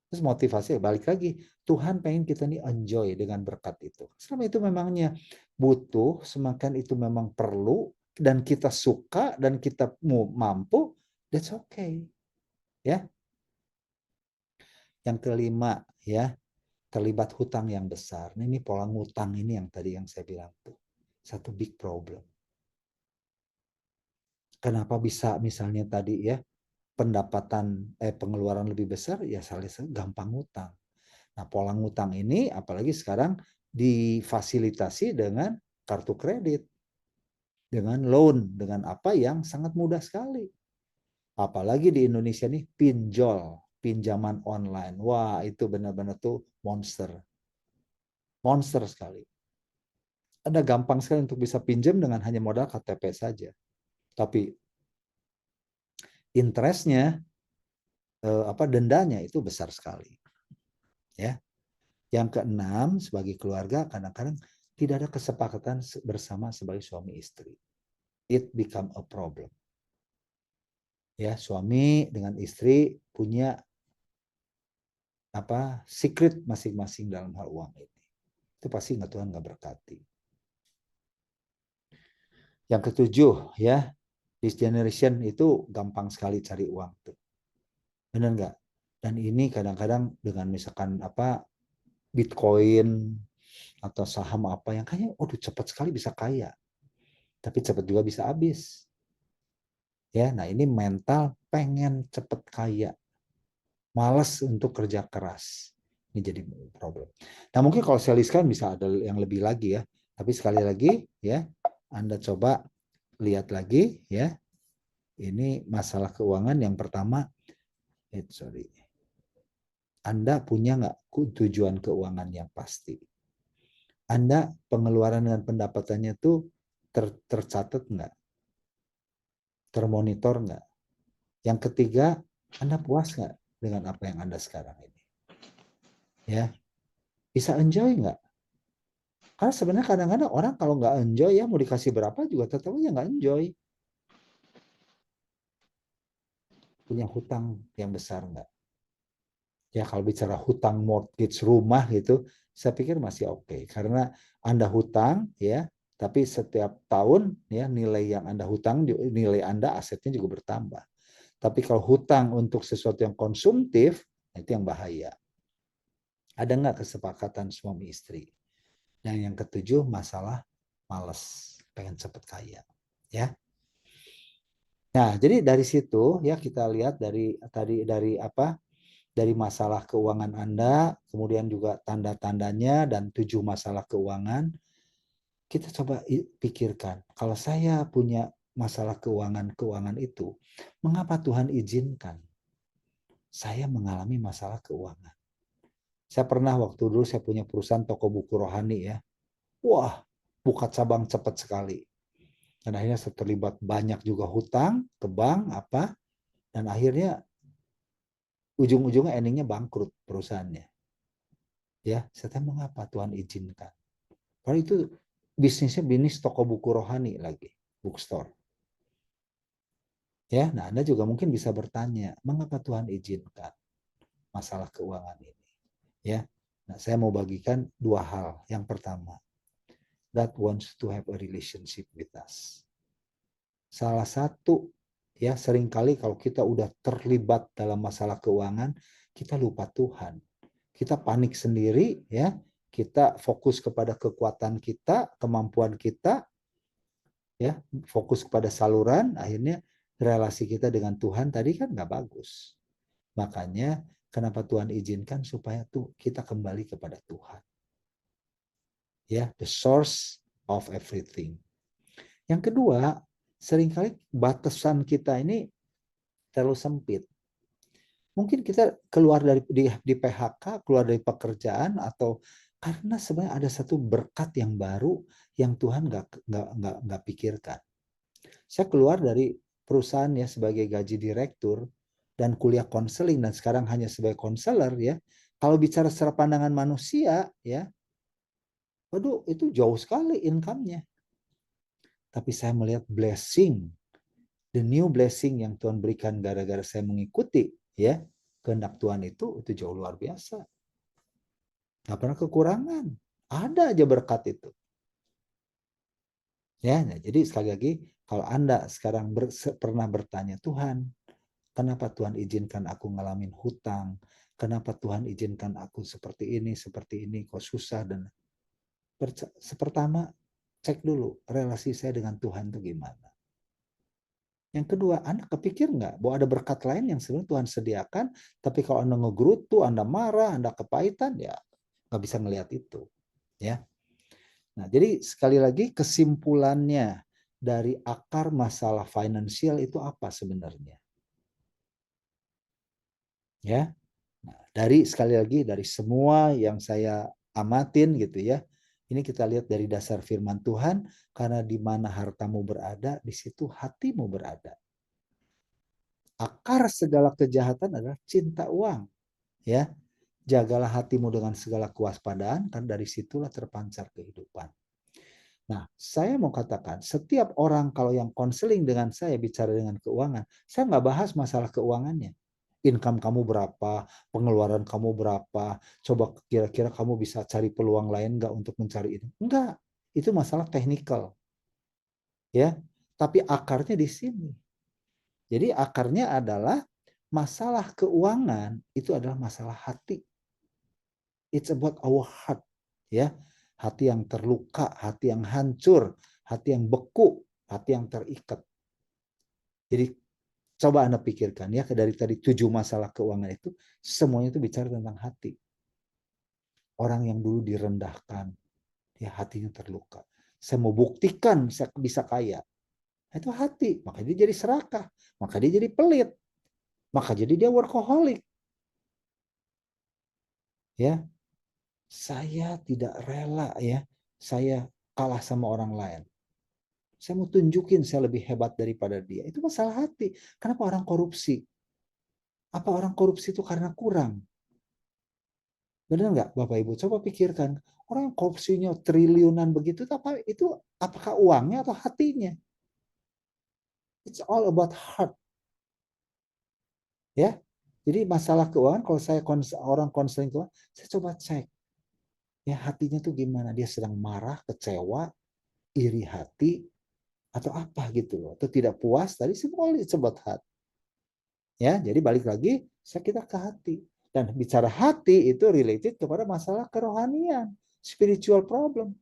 Terus motivasi balik lagi, Tuhan pengen kita nih enjoy dengan berkat itu. Selama itu memangnya butuh, semakin itu memang perlu dan kita suka dan kita mampu, that's okay. Ya. Yang kelima ya, terlibat hutang yang besar. Nah, ini pola ngutang ini yang tadi yang saya bilang tuh. Satu big problem. Kenapa bisa misalnya tadi ya pendapatan pengeluaran lebih besar ya salah gampang ngutang. Nah, pola ngutang ini apalagi sekarang difasilitasi dengan kartu kredit, dengan loan, dengan apa yang sangat mudah sekali. Apalagi di Indonesia nih pinjol, pinjaman online. Wah, itu benar-benar tuh monster. Monster sekali. Ada gampang sekali untuk bisa pinjam dengan hanya modal KTP saja. Tapi interestnya, dendanya itu besar sekali. Ya. Yang keenam, sebagai keluarga kadang-kadang tidak ada kesepakatan bersama sebagai suami istri. It become a problem. Ya, suami dengan istri punya secret masing-masing dalam hal uang ini. Itu pasti Tuhan nggak berkati. Yang ketujuh, ya, this generation itu gampang sekali cari uang tuh. Benar nggak? Dan ini kadang-kadang dengan misalkan Bitcoin atau saham apa yang kayaknya, cepat sekali bisa kaya. Tapi cepat juga bisa habis. Ya, nah ini mental pengen cepat kaya. malas untuk kerja keras. Ini jadi problem. Nah, mungkin kalau saya listkan bisa ada yang lebih lagi ya. Tapi sekali lagi ya, Anda coba lihat lagi ya. Ini masalah keuangan yang pertama, Anda punya nggak tujuan keuangan yang pasti? Anda pengeluaran dan pendapatannya tuh tercatat nggak? Termonitor nggak? Yang ketiga, Anda puas nggak dengan apa yang Anda sekarang ini? Ya, bisa enjoy nggak? Karena sebenarnya kadang-kadang orang kalau nggak enjoy ya mau dikasih berapa juga tetap aja nggak enjoy. Punya hutang yang besar nggak? Ya kalau bicara hutang mortgage rumah gitu, saya pikir masih oke. Karena Anda hutang ya, tapi setiap tahun ya nilai yang Anda hutang, nilai Anda asetnya juga bertambah. Tapi kalau hutang untuk sesuatu yang konsumtif, itu yang bahaya. Ada nggak kesepakatan suami istri? Dan yang ketujuh, masalah malas, pengen cepet kaya. Ya. Nah, jadi dari situ ya kita lihat dari apa? Dari masalah keuangan Anda, kemudian juga tanda-tandanya dan 7 masalah keuangan. Kita coba pikirkan, kalau saya punya masalah keuangan itu, mengapa Tuhan izinkan saya mengalami masalah keuangan? Saya pernah waktu dulu saya punya perusahaan toko buku rohani ya. Wah, buka cabang cepat sekali. Dan akhirnya saya terlibat banyak juga hutang ke bank apa, dan akhirnya ujung-ujungnya endingnya bangkrut perusahaannya. Ya, saya tanya mengapa Tuhan izinkan? Karena itu bisnisnya bisnis toko buku rohani lagi, bookstore. Ya, nah Anda juga mungkin bisa bertanya, mengapa Tuhan izinkan masalah keuangan ini? Ya, nah saya mau bagikan 2 hal. Yang pertama, God wants to have a relationship with us. Salah satu ya seringkali kalau kita udah terlibat dalam masalah keuangan, kita lupa Tuhan. Kita panik sendiri ya, kita fokus kepada kekuatan kita, kemampuan kita ya, fokus kepada saluran, akhirnya relasi kita dengan Tuhan tadi kan nggak bagus. Makanya kenapa Tuhan izinkan supaya tuh kita kembali kepada Tuhan. Ya, the source of everything. Yang kedua, seringkali batasan kita ini terlalu sempit. Mungkin kita keluar di PHK, keluar dari pekerjaan atau karena sebenarnya ada satu berkat yang baru yang Tuhan nggak pikirkan. Saya keluar dari perusahaan ya sebagai gaji direktur dan kuliah konseling dan sekarang hanya sebagai konselor ya. Kalau bicara secara pandangan manusia ya, waduh itu jauh sekali income-nya. Tapi saya melihat blessing, the new blessing yang Tuhan berikan gara-gara saya mengikuti ya kehendak Tuhan itu jauh luar biasa. Gak pernah kekurangan. Ada aja berkat itu. Ya, nah, jadi sekali lagi kalau Anda sekarang pernah bertanya, Tuhan, kenapa Tuhan izinkan aku ngalamin hutang? Kenapa Tuhan izinkan aku seperti ini, kok susah? Dan pertama, cek dulu relasi saya dengan Tuhan itu gimana. Yang kedua, Anda kepikir nggak bahwa ada berkat lain yang sebenarnya Tuhan sediakan, tapi kalau Anda ngegerutu, Anda marah, Anda kepahitan, ya nggak bisa ngelihat itu. Ya. Nah, jadi sekali lagi kesimpulannya dari akar masalah finansial itu apa sebenarnya? Ya. Nah, sekali lagi dari semua yang saya amatin gitu ya. Ini kita lihat dari dasar firman Tuhan, karena di mana hartamu berada, di situ hatimu berada. Akar segala kejahatan adalah cinta uang. Ya, jagalah hatimu dengan segala kewaspadaan, kan dari situlah terpancar kehidupan. Nah, saya mau katakan, setiap orang kalau yang konseling dengan saya bicara dengan keuangan, saya nggak bahas masalah keuangannya. Income kamu berapa, pengeluaran kamu berapa, coba kira-kira kamu bisa cari peluang lain nggak untuk mencari ini. Enggak, itu masalah teknikal. Ya, tapi akarnya di sini. Jadi akarnya adalah masalah keuangan itu adalah masalah hati. It's about our heart, ya. Hati yang terluka, hati yang hancur, hati yang beku, hati yang terikat. Jadi Coba Anda pikirkan ya, dari tadi 7 masalah keuangan itu, semuanya itu bicara tentang hati. Orang yang dulu direndahkan, ya hatinya terluka. Saya mau buktikan saya bisa kaya. Itu hati, maka dia jadi serakah, maka dia jadi pelit, maka jadi dia workaholic. Ya, saya tidak rela ya, saya kalah sama orang lain. Saya mau tunjukin saya lebih hebat daripada dia. Itu masalah hati. Kenapa orang korupsi? Apa orang korupsi itu karena kurang? Benar nggak Bapak Ibu? Coba pikirkan. Orang yang korupsinya triliunan begitu, itu apakah uangnya atau hatinya? It's all about heart. Ya, jadi masalah keuangan, kalau saya orang konseling keuangan, saya coba cek. Ya hatinya tuh gimana? Dia sedang marah, kecewa, iri hati, atau apa gitu loh, atau tidak puas, tadi semua disebut hati. Ya, jadi balik lagi kita ke hati. Dan bicara hati itu related kepada masalah kerohanian, spiritual problem.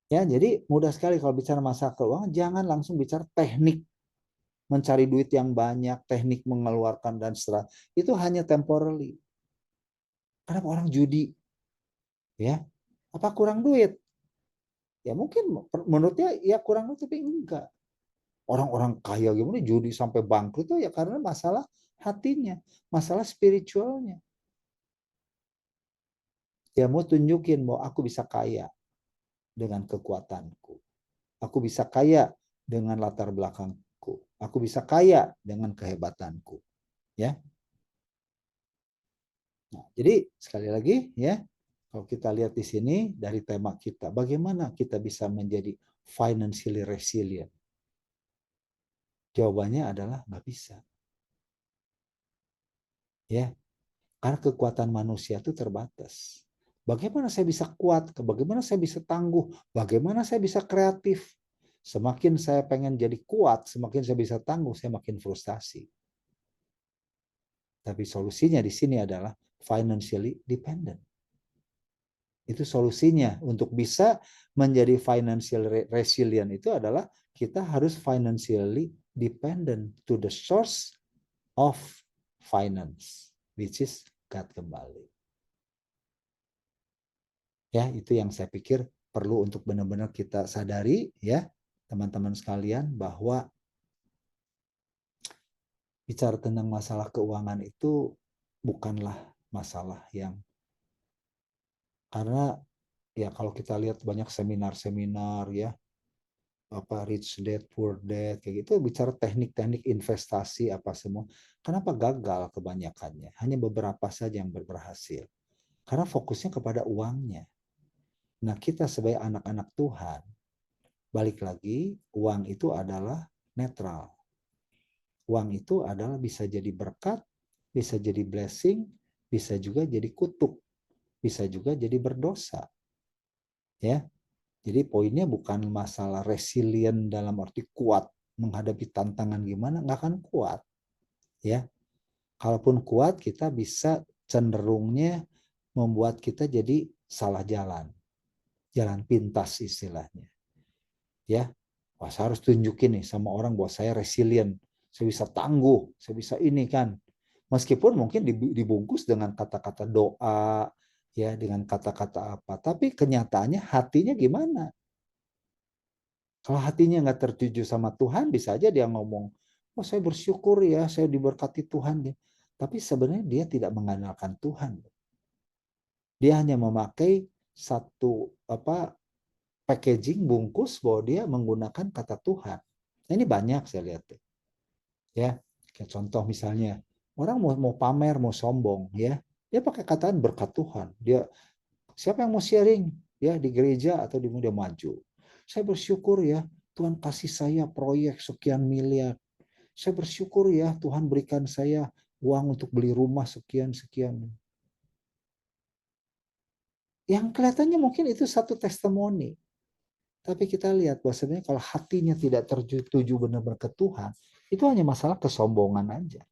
Ya, jadi mudah sekali kalau bicara masalah keuangan, jangan langsung bicara teknik mencari duit yang banyak, teknik mengeluarkan dan seterusnya. Itu hanya temporary. Kenapa orang judi? Ya, apa kurang duit? Ya mungkin menurutnya ya kurang duit, tapi enggak. Orang-orang kaya gimana judi sampai bangkrut itu ya karena masalah hatinya, masalah spiritualnya. Dia mau tunjukin bahwa aku bisa kaya dengan kekuatanku. Aku bisa kaya dengan latar belakangku. Aku bisa kaya dengan kehebatanku. Ya. Nah, jadi sekali lagi ya, kalau kita lihat di sini dari tema kita, bagaimana kita bisa menjadi financially resilient? Jawabannya adalah nggak bisa. Ya, karena kekuatan manusia itu terbatas. Bagaimana saya bisa kuat? Bagaimana saya bisa tangguh? Bagaimana saya bisa kreatif? Semakin saya pengen jadi kuat, semakin saya bisa tangguh, saya makin frustasi. Tapi solusinya di sini adalah financially dependent. Itu solusinya untuk bisa menjadi financial resilient itu adalah kita harus financially dependent to the source of finance, which is God kembali. Ya, itu yang saya pikir perlu untuk benar-benar kita sadari ya, teman-teman sekalian, bahwa bicara tentang masalah keuangan itu bukanlah masalah yang, karena ya kalau kita lihat banyak seminar-seminar ya, apa Rich Dad Poor Dad kayak gitu, bicara teknik-teknik investasi apa semua. Kenapa gagal kebanyakannya? Hanya beberapa saja yang berhasil. Karena fokusnya kepada uangnya. Nah, kita sebagai anak-anak Tuhan, balik lagi, uang itu adalah netral. Uang itu adalah bisa jadi berkat, bisa jadi blessing, bisa juga jadi kutuk, bisa juga jadi berdosa. Ya. Jadi poinnya bukan masalah resilient dalam arti kuat menghadapi tantangan gimana, nggak akan kuat. Ya. Kalaupun kuat, kita bisa cenderungnya membuat kita jadi salah jalan. Jalan pintas istilahnya. Ya, wah, saya harus tunjukin nih sama orang bahwa saya resilient, saya bisa tangguh, saya bisa ini kan. Meskipun mungkin dibungkus dengan kata-kata doa, ya dengan kata-kata apa, tapi kenyataannya hatinya gimana? Kalau hatinya nggak tertuju sama Tuhan, bisa aja dia ngomong, oh saya bersyukur ya, saya diberkati Tuhan. Tapi sebenarnya dia tidak mengandalkan Tuhan. Dia hanya memakai satu packaging bungkus bahwa dia menggunakan kata Tuhan. Nah, ini banyak saya lihat. Ya, kayak contoh misalnya orang mau pamer, mau sombong, ya, dia pakai kataan berkat Tuhan. Dia siapa yang mau sharing ya di gereja atau di dia maju. Saya bersyukur ya Tuhan kasih saya proyek sekian miliar. Saya bersyukur ya Tuhan berikan saya uang untuk beli rumah sekian-sekian. Yang kelihatannya mungkin itu satu testimoni. Tapi kita lihat bahwa sebenarnya kalau hatinya tidak tertuju benar-benar ke Tuhan, itu hanya masalah kesombongan aja.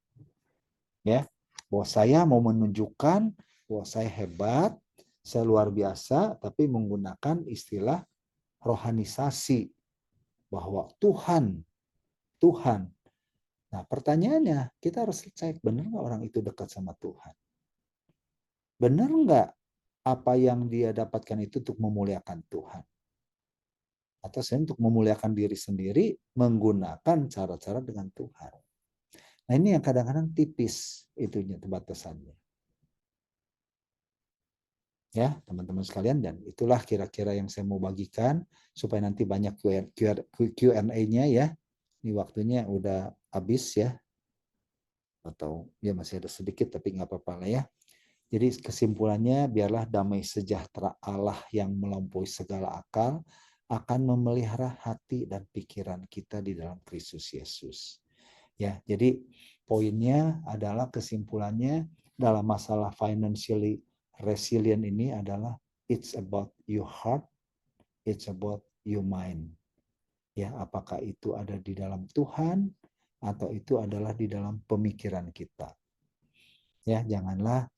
Ya, bahwa saya mau menunjukkan bahwa saya hebat, saya luar biasa, tapi menggunakan istilah rohanisasi, bahwa Tuhan Tuhan. Nah, pertanyaannya, kita harus cek benar nggak orang itu dekat sama Tuhan? Benar nggak apa yang dia dapatkan itu untuk memuliakan Tuhan? Atau saya untuk memuliakan diri sendiri menggunakan cara-cara dengan Tuhan. Nah, ini yang kadang-kadang tipis itunya batasannya. Ya, teman-teman sekalian, dan itulah kira-kira yang saya mau bagikan supaya nanti banyak Q&A-nya ya. Ini waktunya udah habis ya. Atau ya masih ada sedikit tapi nggak apa-apa lah ya. Jadi kesimpulannya, biarlah damai sejahtera Allah yang melampaui segala akal akan memelihara hati dan pikiran kita di dalam Kristus Yesus. Ya, jadi poinnya adalah, kesimpulannya dalam masalah financially resilient ini adalah it's about your heart, it's about your mind. Ya, apakah itu ada di dalam Tuhan atau itu adalah di dalam pemikiran kita. Ya, janganlah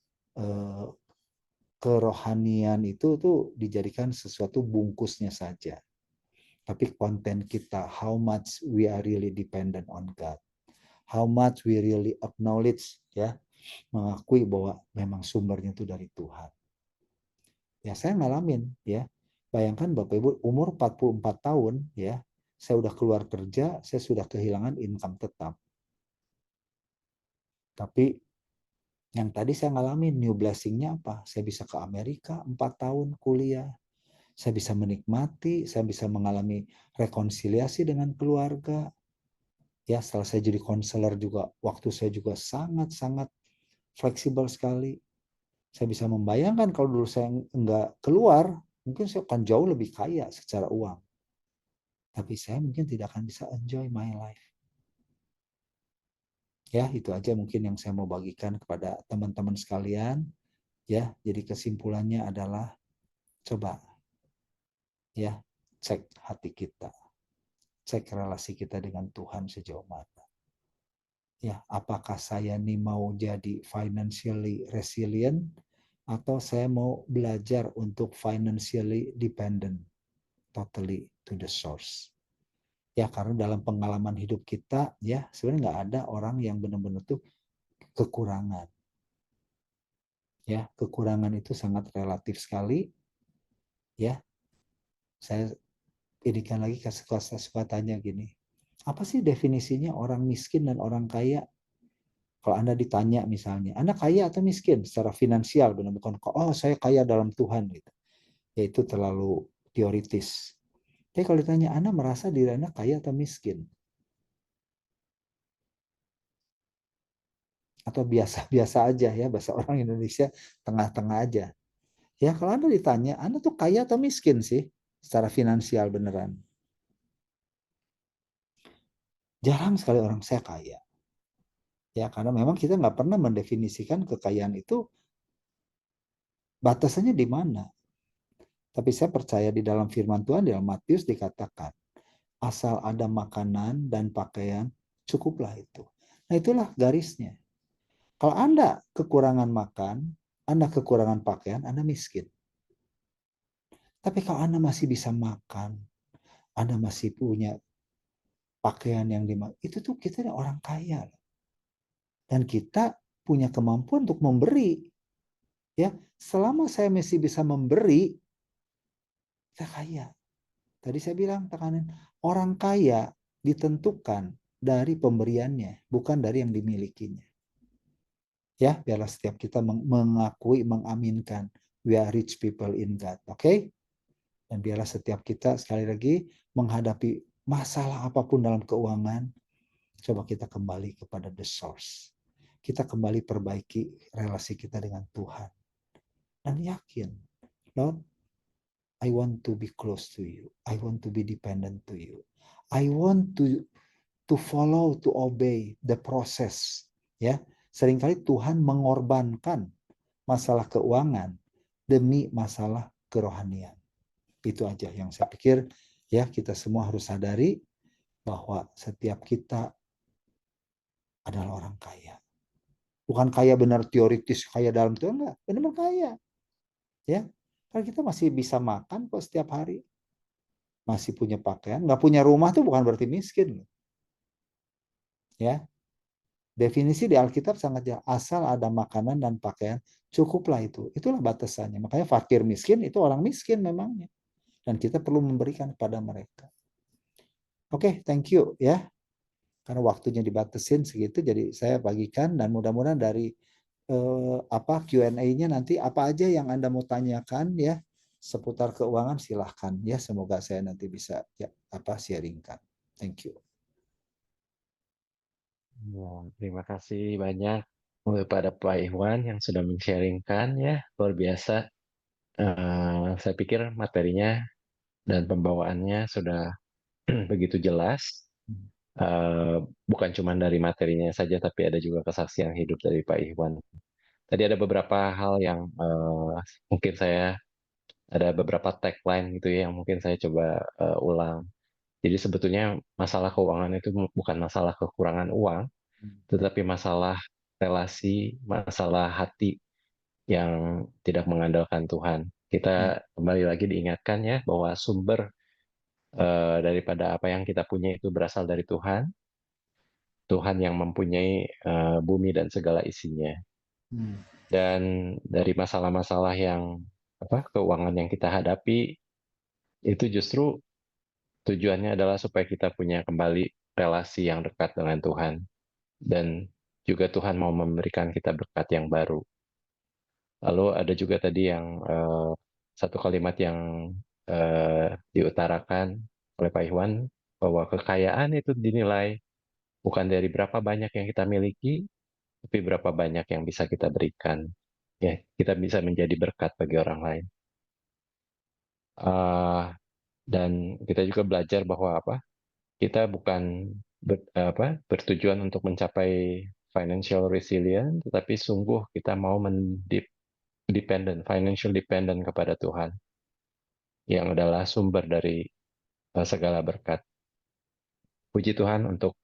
kerohanian itu tuh dijadikan sesuatu bungkusnya saja. Tapi konten kita, how much we are really dependent on God. How much we really acknowledge, ya, mengakui bahwa memang sumbernya itu dari Tuhan. Ya, saya ngalamin, ya. Bayangkan Bapak Ibu, umur 44 tahun, ya, saya udah keluar kerja, saya sudah kehilangan income tetap. Tapi yang tadi saya ngalamin, new blessing-nya apa? Saya bisa ke Amerika 4 tahun kuliah. Saya bisa menikmati, saya bisa mengalami rekonsiliasi dengan keluarga. Ya, setelah saya jadi konselor juga, waktu saya juga sangat-sangat fleksibel sekali. Saya bisa membayangkan kalau dulu saya nggak keluar, mungkin saya akan jauh lebih kaya secara uang. Tapi saya mungkin tidak akan bisa enjoy my life. Ya, itu aja mungkin yang saya mau bagikan kepada teman-teman sekalian. Ya, jadi kesimpulannya adalah, coba ya, cek hati kita. Cek relasi kita dengan Tuhan sejauh mana. Ya, apakah saya nih mau jadi financially resilient atau saya mau belajar untuk financially dependent, totally to the source. Ya, karena dalam pengalaman hidup kita, ya, sebenarnya nggak ada orang yang benar-benar tuh kekurangan. Ya, kekurangan itu sangat relatif sekali. Ya, saya inikan lagi, suka tanya gini, apa sih definisinya orang miskin dan orang kaya? Kalau Anda ditanya misalnya, Anda kaya atau miskin secara finansial, bukan, oh saya kaya dalam Tuhan gitu. Ya, itu terlalu teoritis. Tapi kalau ditanya, Anda merasa diri Anda kaya atau miskin? Atau biasa-biasa aja ya, bahasa orang Indonesia tengah-tengah aja. Ya, kalau Anda ditanya, Anda tuh kaya atau miskin sih secara finansial beneran? Jarang sekali orang saya kaya. Ya, karena memang kita nggak pernah mendefinisikan kekayaan itu batasannya di mana. Tapi saya percaya di dalam firman Tuhan, di dalam Matius dikatakan, asal ada makanan dan pakaian, cukuplah itu. Nah, itulah garisnya. Kalau Anda kekurangan makan, Anda kekurangan pakaian, Anda miskin. Tapi kalau Anda masih bisa makan, Anda masih punya pakaian yang dimakai, itu tuh kita orang kaya. Dan kita punya kemampuan untuk memberi. Ya, selama saya masih bisa memberi, saya kaya. Tadi saya bilang tekanan, orang kaya ditentukan dari pemberiannya, bukan dari yang dimilikinya. Ya, biarlah setiap kita mengakui, mengaminkan, we are rich people in God. Oke? Dan biarlah setiap kita, sekali lagi, menghadapi masalah apapun dalam keuangan, coba kita kembali kepada the source. Kita kembali perbaiki relasi kita dengan Tuhan. Dan yakin, Lord, I want to be close to you. I want to be dependent to you. I want to follow, to obey the process. Ya, seringkali Tuhan mengorbankan masalah keuangan demi masalah kerohanian. Itu aja yang saya pikir, ya, kita semua harus sadari bahwa setiap kita adalah orang kaya. Bukan kaya benar teoritis, kaya dalam itu, enggak, benar-benar kaya. Ya, karena kita masih bisa makan kok setiap hari. Masih punya pakaian, nggak punya rumah tuh bukan berarti miskin. Ya, definisi di Alkitab sangat jelas. Asal ada makanan dan pakaian, cukuplah itu. Itulah batasannya. Makanya fakir miskin itu orang miskin memangnya. Dan kita perlu memberikan kepada mereka. Oke, thank you ya. Karena waktunya dibatasin segitu, jadi saya bagikan dan mudah-mudahan dari Q&A-nya nanti apa aja yang Anda mau tanyakan ya seputar keuangan silahkan ya. Semoga saya nanti bisa ya sharingkan. Thank you. Ya, terima kasih banyak kepada Pak Iwan yang sudah men-sharingkan ya, luar biasa. Saya pikir materinya dan pembawaannya sudah begitu jelas. Bukan cuma dari materinya saja, tapi ada juga kesaksian hidup dari Pak Iwan. Tadi ada beberapa hal yang mungkin saya ada beberapa tagline gitu ya yang mungkin saya coba ulang. Jadi sebetulnya masalah keuangan itu bukan masalah kekurangan uang, tetapi masalah relasi, masalah hati yang tidak mengandalkan Tuhan. Kita kembali lagi diingatkan ya bahwa sumber daripada apa yang kita punya itu berasal dari Tuhan. Tuhan yang mempunyai bumi dan segala isinya. Dan dari masalah-masalah yang keuangan yang kita hadapi itu justru tujuannya adalah supaya kita punya kembali relasi yang dekat dengan Tuhan. Dan juga Tuhan mau memberikan kita berkat yang baru. Lalu ada juga tadi yang satu kalimat yang diutarakan oleh Pak Iwan, bahwa kekayaan itu dinilai bukan dari berapa banyak yang kita miliki, tapi berapa banyak yang bisa kita berikan. Ya, kita bisa menjadi berkat bagi orang lain. Dan kita juga belajar bahwa kita bukan bertujuan untuk mencapai financial resilience, tetapi sungguh kita mau financial dependent kepada Tuhan, yang adalah sumber dari segala berkat. Puji Tuhan untuk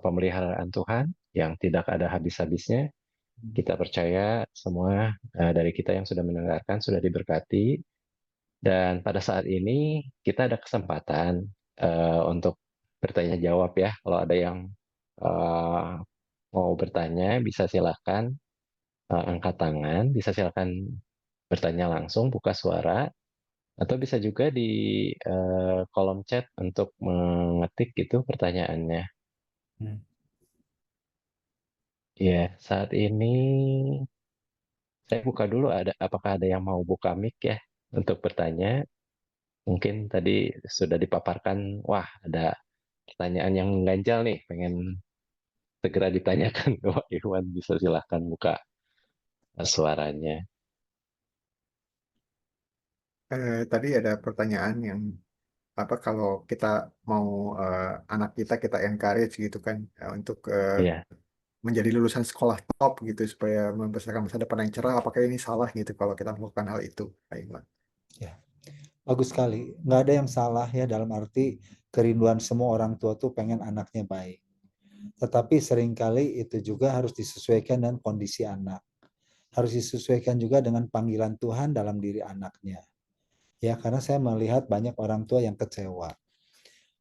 pemeliharaan Tuhan yang tidak ada habis-habisnya. Kita percaya semua dari kita yang sudah mendengarkan sudah diberkati. Dan pada saat ini kita ada kesempatan untuk bertanya jawab ya. Kalau ada yang mau bertanya, bisa silakan angkat tangan, bisa silakan bertanya langsung, buka suara, atau bisa juga di kolom chat untuk mengetik itu pertanyaannya. Ya, saat ini saya buka dulu, apakah ada yang mau buka mic ya untuk bertanya. Mungkin tadi sudah dipaparkan, wah ada pertanyaan yang ganjal nih, pengen segera ditanyakan ke Pak Iwan, bisa silahkan buka suaranya. Tadi ada pertanyaan yang kalau kita mau anak kita encourage gitu kan untuk Iya. menjadi lulusan sekolah top gitu supaya membesarkan masa depan yang cerah, apakah ini salah gitu kalau kita melakukan hal itu, Pak Iwan? Ya, bagus sekali. Nggak ada yang salah ya, dalam arti kerinduan semua orang tua tuh pengen anaknya baik. Tetapi seringkali itu juga harus disesuaikan dengan kondisi anak. Harus disesuaikan juga dengan panggilan Tuhan dalam diri anaknya. Ya, karena saya melihat banyak orang tua yang kecewa.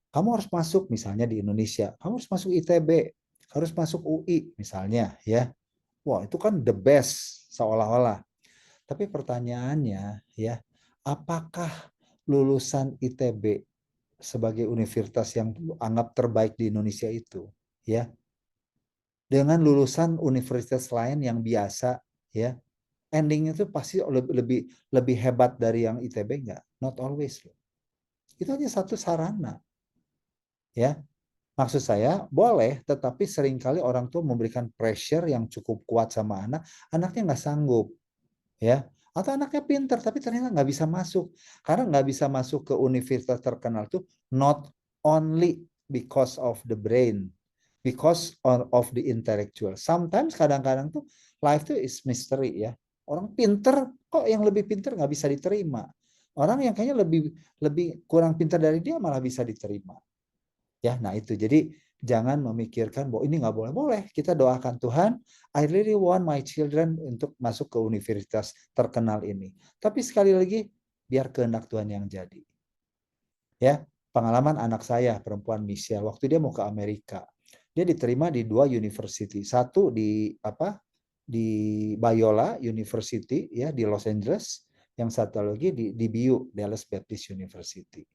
Kamu harus masuk misalnya di Indonesia, kamu harus masuk ITB, harus masuk UI misalnya ya. Wah, itu kan the best seolah-olah. Tapi pertanyaannya ya, apakah lulusan ITB sebagai universitas yang anggap terbaik di Indonesia itu ya, dengan lulusan universitas lain yang biasa ya, endingnya itu pasti lebih hebat dari yang ITB? Enggak, not always loh. Itu hanya satu sarana ya. Maksud saya boleh, tetapi seringkali orang tua memberikan pressure yang cukup kuat sama anak, anaknya nggak sanggup ya. Atau anaknya pintar tapi ternyata nggak bisa masuk. Karena nggak bisa masuk ke universitas terkenal tuh not only because of the brain, because of the intellectual. Sometimes kadang-kadang tuh life tuh is mystery ya. Orang pinter kok yang lebih pinter nggak bisa diterima. Orang yang kayaknya lebih kurang pintar dari dia malah bisa diterima. Ya, nah itu. Jadi jangan memikirkan bahwa ini nggak boleh. Boleh, kita doakan Tuhan, I really want my children untuk masuk ke universitas terkenal ini. Tapi sekali lagi, biar kehendak Tuhan yang jadi. Ya, pengalaman anak saya, perempuan Michelle, waktu dia mau ke Amerika. Dia diterima di 2 university. Satu di Biola University ya di Los Angeles, yang satu lagi di BU, Dallas Baptist University.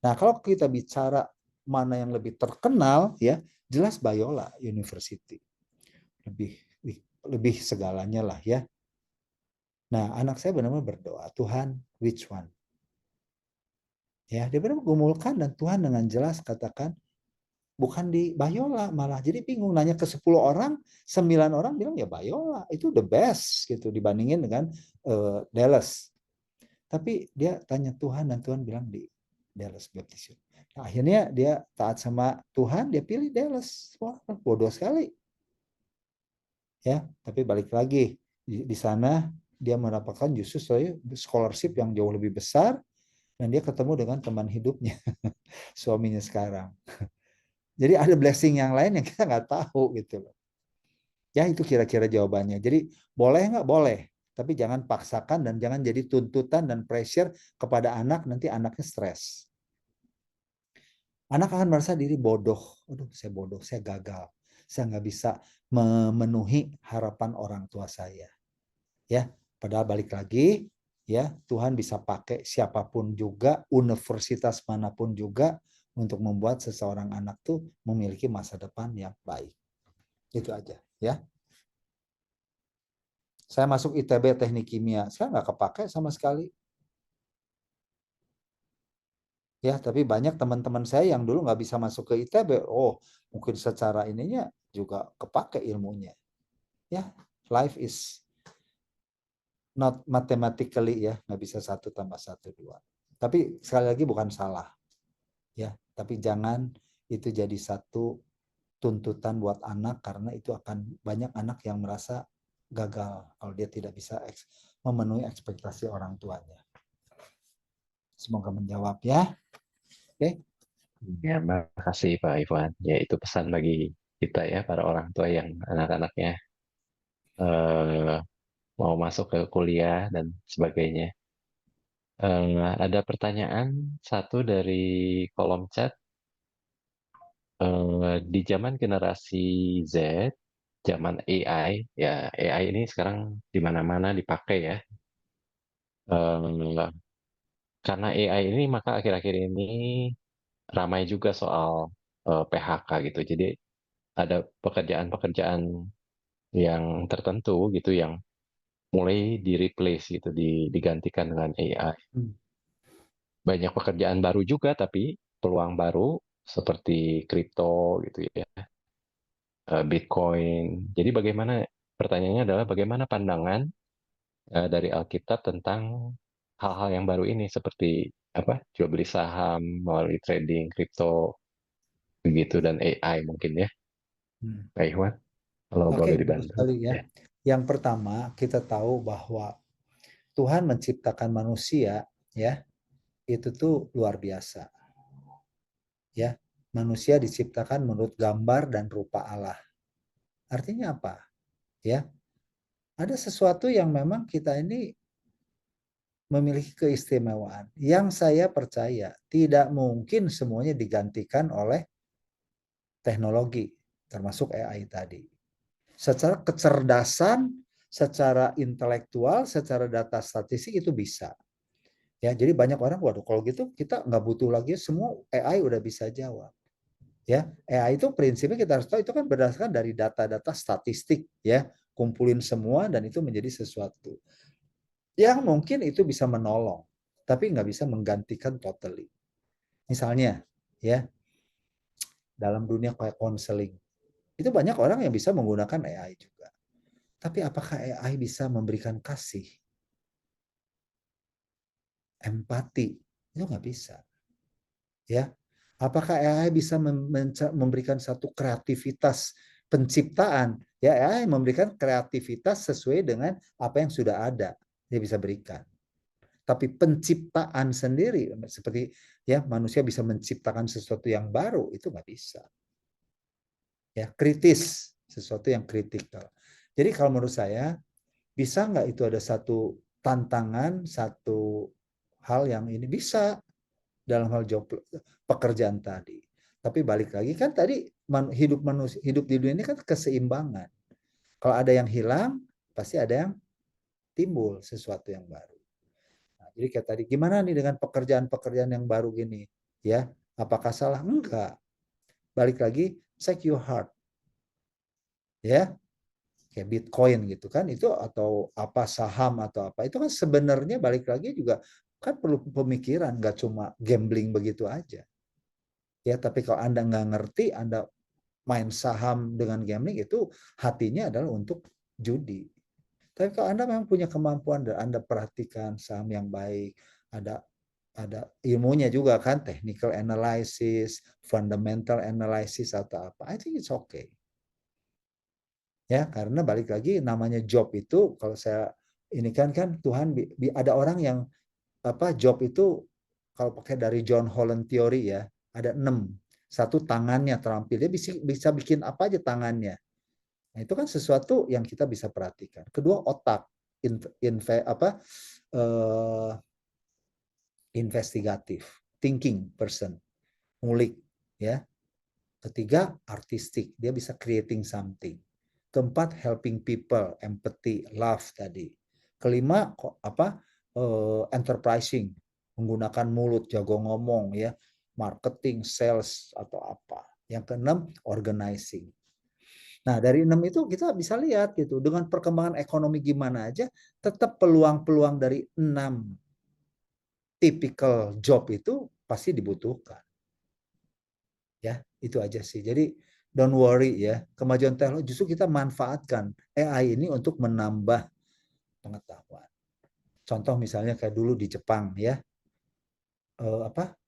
Nah, kalau kita bicara mana yang lebih terkenal ya, jelas Biola University. Lebih segalanya lah ya. Nah, anak saya benar-benar berdoa, Tuhan, which one? Ya, dia benar menggumulkan dan Tuhan dengan jelas katakan bukan di Biola malah. Jadi bingung nanya ke 10 orang, 9 orang bilang ya Biola itu the best gitu dibandingin dengan Dallas. Tapi dia tanya Tuhan dan Tuhan bilang di Dallas Baptist. Nah, akhirnya dia taat sama Tuhan, dia pilih Dallas. Wah, bodoh sekali. Ya, tapi balik lagi di sana dia mendapatkan justru scholarship yang jauh lebih besar dan dia ketemu dengan teman hidupnya, suaminya sekarang. Jadi ada blessing yang lain yang kita nggak tahu gitu loh. Ya itu kira-kira jawabannya. Jadi boleh nggak? Boleh. Tapi jangan paksakan dan jangan jadi tuntutan dan pressure kepada anak, nanti anaknya stres. Anak akan merasa diri bodoh. Aduh, saya bodoh, saya gagal. Saya nggak bisa memenuhi harapan orang tua saya. Ya, padahal balik lagi, ya Tuhan bisa pakai siapapun juga, universitas manapun juga untuk membuat seseorang anak tuh memiliki masa depan yang baik. Itu aja, ya. Saya masuk ITB Teknik Kimia, saya nggak kepake sama sekali. Ya, tapi banyak teman-teman saya yang dulu nggak bisa masuk ke ITB, oh mungkin secara ininya juga kepake ilmunya. Ya, life is not mathematically ya, nggak bisa 1 tambah 1 2. Tapi sekali lagi bukan salah. Ya, tapi jangan itu jadi satu tuntutan buat anak karena itu akan banyak anak yang merasa gagal kalau dia tidak bisa memenuhi ekspektasi orang tuanya. Semoga menjawab ya. Oke. Ya, makasih Pak Ivan. Ya, itu pesan bagi kita ya, para orang tua yang anak-anaknya eh, mau masuk ke kuliah dan sebagainya. Ada pertanyaan satu dari kolom chat. Di zaman generasi Z, zaman AI, ya AI ini sekarang di mana-mana dipakai ya. Eh, karena AI ini maka akhir-akhir ini ramai juga soal PHK gitu. Jadi ada pekerjaan-pekerjaan yang tertentu gitu yang mulai di-replace gitu, digantikan dengan AI. Banyak pekerjaan baru juga tapi peluang baru seperti kripto gitu ya, Bitcoin. Jadi bagaimana pertanyaannya adalah bagaimana pandangan dari Alkitab tentang hal-hal yang baru ini seperti apa? Jual beli saham melalui trading kripto begitu dan AI mungkin ya. Pak Iwan, kalau Oke, boleh bagus dibantu. sekali ya. Ya. Yang pertama, kita tahu bahwa Tuhan menciptakan manusia ya, itu tuh luar biasa. Ya, manusia diciptakan menurut gambar dan rupa Allah. Artinya apa? Ya, ada sesuatu yang memang kita ini memiliki keistimewaan. Yang saya percaya tidak mungkin semuanya digantikan oleh teknologi, termasuk AI tadi. Secara kecerdasan, secara intelektual, secara data statistik itu bisa. Ya, jadi banyak orang, waduh kalau gitu kita nggak butuh lagi, semua AI udah bisa jawab. Ya, AI itu prinsipnya kita harus tahu itu kan berdasarkan dari data-data statistik ya, kumpulin semua dan itu menjadi sesuatu yang mungkin itu bisa menolong, tapi nggak bisa menggantikan totally. Misalnya ya, dalam dunia kayak konseling, itu banyak orang yang bisa menggunakan AI juga. Tapi apakah AI bisa memberikan kasih, empati? Itu nggak bisa. Ya, apakah AI bisa memberikan satu kreativitas penciptaan? Ya, AI memberikan kreativitas sesuai dengan apa yang sudah ada, dia bisa berikan. Tapi penciptaan sendiri, seperti ya manusia bisa menciptakan sesuatu yang baru, itu nggak bisa. Ya, kritis, sesuatu yang kritikal. Jadi kalau menurut saya, bisa nggak itu ada satu tantangan, satu hal yang ini bisa dalam hal job pekerjaan tadi. Tapi balik lagi kan tadi hidup di dunia ini kan keseimbangan. Kalau ada yang hilang, pasti ada yang timbul sesuatu yang baru. Nah, jadi kayak tadi, gimana nih dengan pekerjaan-pekerjaan yang baru gini? Ya, apakah salah? Enggak. Balik lagi, check your heart. Ya, kayak Bitcoin gitu kan, itu atau apa saham atau apa, itu kan sebenarnya balik lagi juga kan perlu pemikiran, nggak cuma gambling begitu aja. Ya, tapi kalau Anda nggak ngerti, Anda main saham dengan gambling, itu hatinya adalah untuk judi. Tapi kalau Anda memang punya kemampuan dan Anda perhatikan saham yang baik, ada ilmunya juga kan, technical analysis, fundamental analysis atau apa, I think it's okay. Ya, karena balik lagi namanya job itu, kalau saya ini kan Tuhan ada orang yang job itu kalau pakai dari John Holland Theory ya, ada 6. Satu, tangannya terampil, dia bisa bikin apa aja tangannya. Nah, itu kan sesuatu yang kita bisa perhatikan. Kedua, otak, investigatif, thinking person, ngulik ya. Ketiga, artistic, dia bisa creating something. Keempat, helping people, empathy, love tadi. Kelima, enterprising, menggunakan mulut, jago ngomong ya, marketing, sales atau apa. Yang keenam, organizing. Nah, dari 6 itu kita bisa lihat gitu, dengan perkembangan ekonomi gimana aja, tetap peluang-peluang dari 6 typical job itu pasti dibutuhkan. Ya, itu aja sih. Jadi don't worry ya, kemajuan teknologi justru kita manfaatkan AI ini untuk menambah pengetahuan. Contoh misalnya kayak dulu di Jepang ya,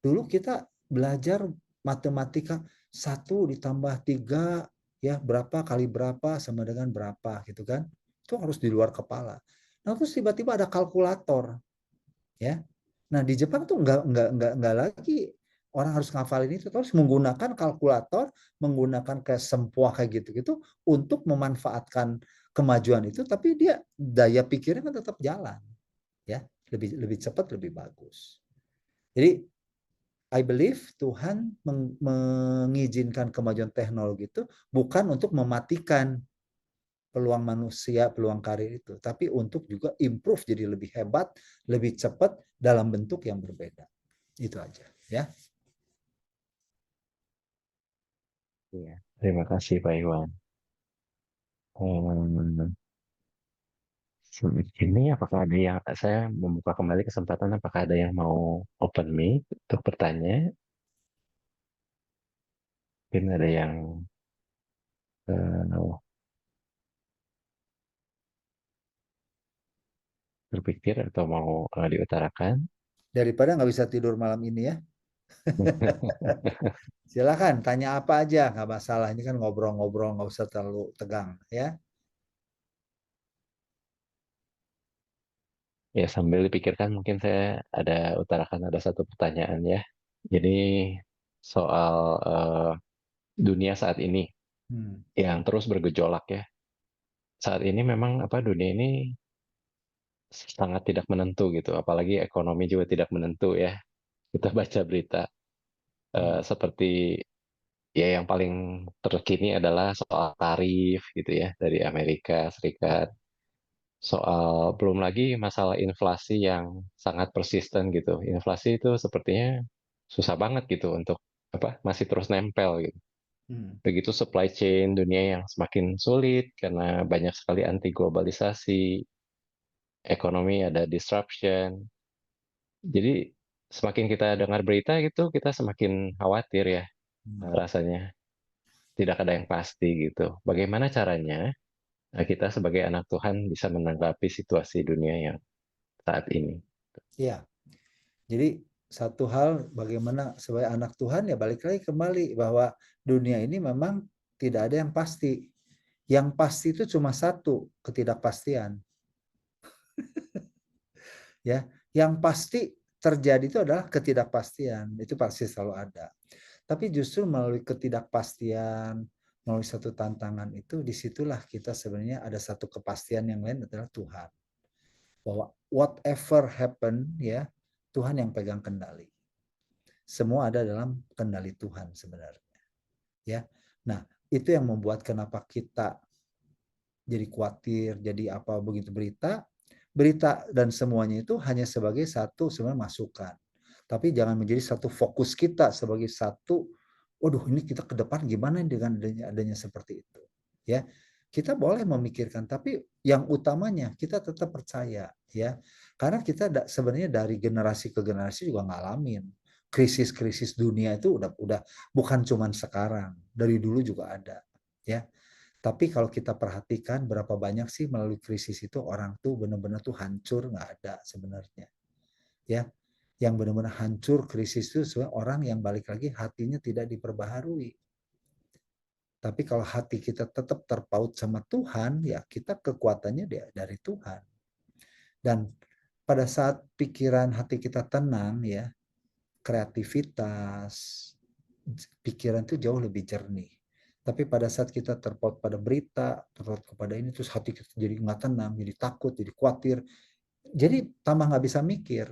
dulu kita belajar matematika 1 ditambah 3 ya, berapa kali berapa sama dengan berapa gitu kan, itu harus di luar kepala. Nah terus tiba-tiba ada kalkulator ya. Nah di Jepang tuh nggak lagi orang harus ngafalin itu, terus menggunakan kalkulator, menggunakan kayak sempoa kayak gitu-gitu untuk memanfaatkan kemajuan itu, tapi dia daya pikirnya kan tetap jalan ya, lebih cepat, lebih bagus. Jadi I believe Tuhan mengizinkan kemajuan teknologi itu bukan untuk mematikan peluang manusia, peluang karir itu, tapi untuk juga improve jadi lebih hebat, lebih cepat dalam bentuk yang berbeda. Itu aja ya. Iya, terima kasih Pak Iwan. Ini apakah ada yang saya membuka kembali kesempatan, apakah ada yang mau open mic untuk bertanya? Mungkin ada yang eh, berpikir atau mau diutarakan. Daripada nggak bisa tidur malam ini ya, silakan tanya apa aja, nggak masalah. Ini kan ngobrol-ngobrol, nggak usah terlalu tegang ya. Ya, sambil dipikirkan mungkin saya ada satu pertanyaan ya. Jadi soal dunia saat ini yang terus bergejolak ya. Saat ini memang dunia ini sangat tidak menentu gitu, apalagi ekonomi juga tidak menentu ya. Kita baca berita seperti ya yang paling terkini adalah soal tarif gitu ya dari Amerika Serikat. Soal belum lagi masalah inflasi yang sangat persisten gitu. Inflasi itu sepertinya susah banget gitu untuk masih terus nempel gitu. Begitu supply chain dunia yang semakin sulit karena banyak sekali anti globalisasi, ekonomi ada disruption. Jadi semakin kita dengar berita gitu, kita semakin khawatir ya rasanya. Tidak ada yang pasti gitu. Bagaimana caranya kita sebagai anak Tuhan bisa menanggapi situasi dunia yang saat ini? Iya. Jadi satu hal, bagaimana sebagai anak Tuhan ya balik lagi kembali bahwa dunia ini memang tidak ada yang pasti. Yang pasti itu cuma satu, ketidakpastian. Ya, yang pasti terjadi itu adalah ketidakpastian. Itu pasti selalu ada. Tapi justru melalui ketidakpastian, melalui satu tantangan itu, disitulah kita sebenarnya ada satu kepastian yang lain adalah Tuhan. Bahwa whatever happen ya, Tuhan yang pegang kendali. Semua ada dalam kendali Tuhan sebenarnya. Ya, Nah, itu yang membuat kenapa kita jadi khawatir, jadi apa begitu berita dan semuanya itu hanya sebagai satu sebenarnya masukan. Tapi jangan menjadi satu fokus kita sebagai satu, waduh ini kita ke depan gimana dengan adanya seperti itu. Ya, kita boleh memikirkan, tapi yang utamanya kita tetap percaya, ya, karena kita sebenarnya dari generasi ke generasi juga ngalamin krisis-krisis dunia itu udah bukan cuman sekarang, dari dulu juga ada, ya. Tapi kalau kita perhatikan berapa banyak sih melalui krisis itu orang tuh benar-benar tuh hancur, nggak ada sebenarnya, ya. Yang benar-benar hancur krisis itu sebenarnya orang yang balik lagi hatinya tidak diperbaharui. Tapi kalau hati kita tetap terpaut sama Tuhan, ya kita kekuatannya dari Tuhan. Dan pada saat pikiran hati kita tenang, ya, kreativitas, pikiran itu jauh lebih jernih. Tapi pada saat kita terpaut pada berita, terpaut kepada ini, terus hati kita jadi nggak tenang, jadi takut, jadi khawatir, jadi tambah nggak bisa mikir,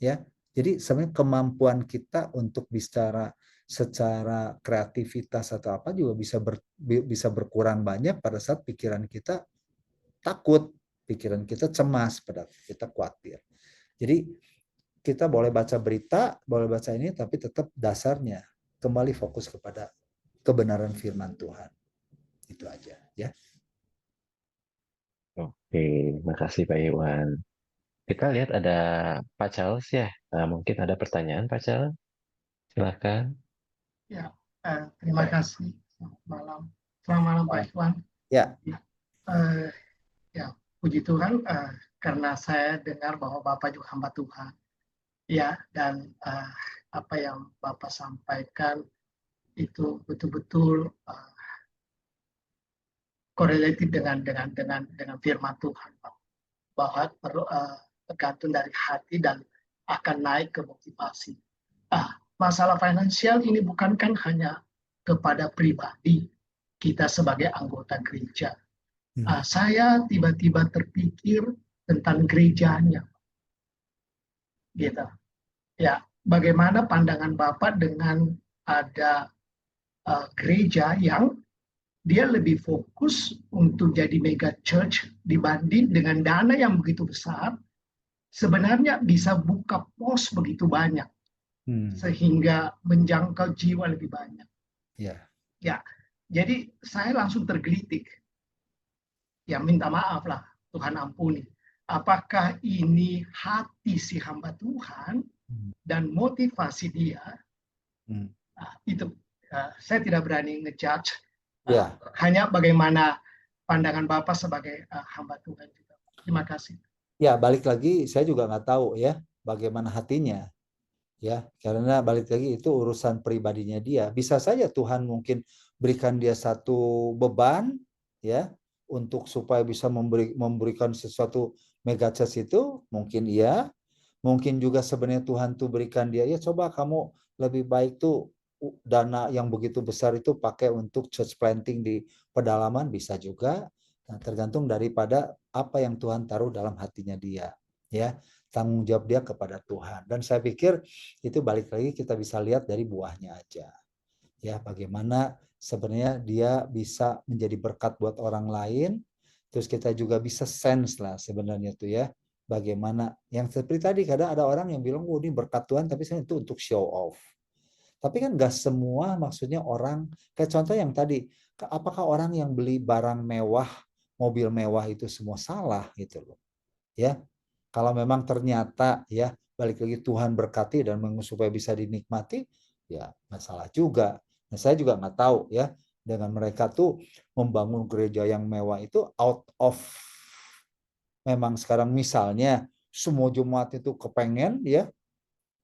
ya. Jadi sebenarnya kemampuan kita untuk bicara secara kreativitas atau apa juga bisa berkurang banyak pada saat pikiran kita takut, pikiran kita cemas, pada kita khawatir. Jadi kita boleh baca berita, boleh baca ini, tapi tetap dasarnya kembali fokus kepada kebenaran firman Tuhan. Itu aja, ya. Oke, makasih Pak Iwan. Kita lihat ada Pak Charles ya. Mungkin ada pertanyaan Pak Charles. Silakan. Ya, terima kasih. Selamat malam. Selamat malam Pak Iwan. Ya. Ya, puji Tuhan karena saya dengar bahwa Bapak juga hamba Tuhan. Ya, dan apa yang Bapak sampaikan itu betul-betul korelatif dengan firman Tuhan, Pak. Bahwa tergantung dari hati dan akan naik ke motivasi. Masalah finansial ini bukan kan hanya kepada pribadi kita sebagai anggota gereja. Saya tiba-tiba terpikir tentang gerejanya, gitu. Ya, bagaimana pandangan Bapak dengan ada gereja yang dia lebih fokus untuk jadi mega church dibanding dengan dana yang begitu besar, sebenarnya bisa buka pos begitu banyak. Sehingga menjangkau jiwa lebih banyak. Ya, jadi saya langsung tergelitik. Ya minta maaf lah, Tuhan ampuni. Apakah ini hati si hamba Tuhan dan motivasi dia? Itu saya tidak berani ngejudge. Hanya bagaimana pandangan Bapak sebagai hamba Tuhan juga. Terima kasih. Ya, balik lagi saya juga nggak tahu ya bagaimana hatinya. Ya, karena balik lagi itu urusan pribadinya dia. Bisa saja Tuhan mungkin berikan dia satu beban, ya, untuk supaya bisa memberikan sesuatu mega church itu, mungkin iya. Mungkin juga sebenarnya Tuhan tuh berikan dia, ya coba kamu lebih baik tuh dana yang begitu besar itu pakai untuk church planting di pedalaman, bisa juga. Nah, tergantung daripada apa yang Tuhan taruh dalam hatinya dia, ya. Tanggung jawab dia kepada Tuhan. Dan saya pikir itu balik lagi kita bisa lihat dari buahnya aja. Ya, bagaimana sebenarnya dia bisa menjadi berkat buat orang lain. Terus kita juga bisa sense lah sebenarnya tuh ya. Bagaimana yang seperti tadi kadang ada orang yang bilang, oh ini berkat Tuhan, tapi sebenarnya itu untuk show off. Tapi kan gak semua maksudnya orang, kayak contoh yang tadi, apakah orang yang beli barang mewah, mobil mewah itu semua salah gitu loh. Ya, kalau memang ternyata ya balik lagi Tuhan berkati dan supaya bisa dinikmati, ya nggak salah juga. Nah, saya juga nggak tahu ya dengan mereka tuh membangun gereja yang mewah itu out of memang sekarang misalnya semua jemaat itu kepengen ya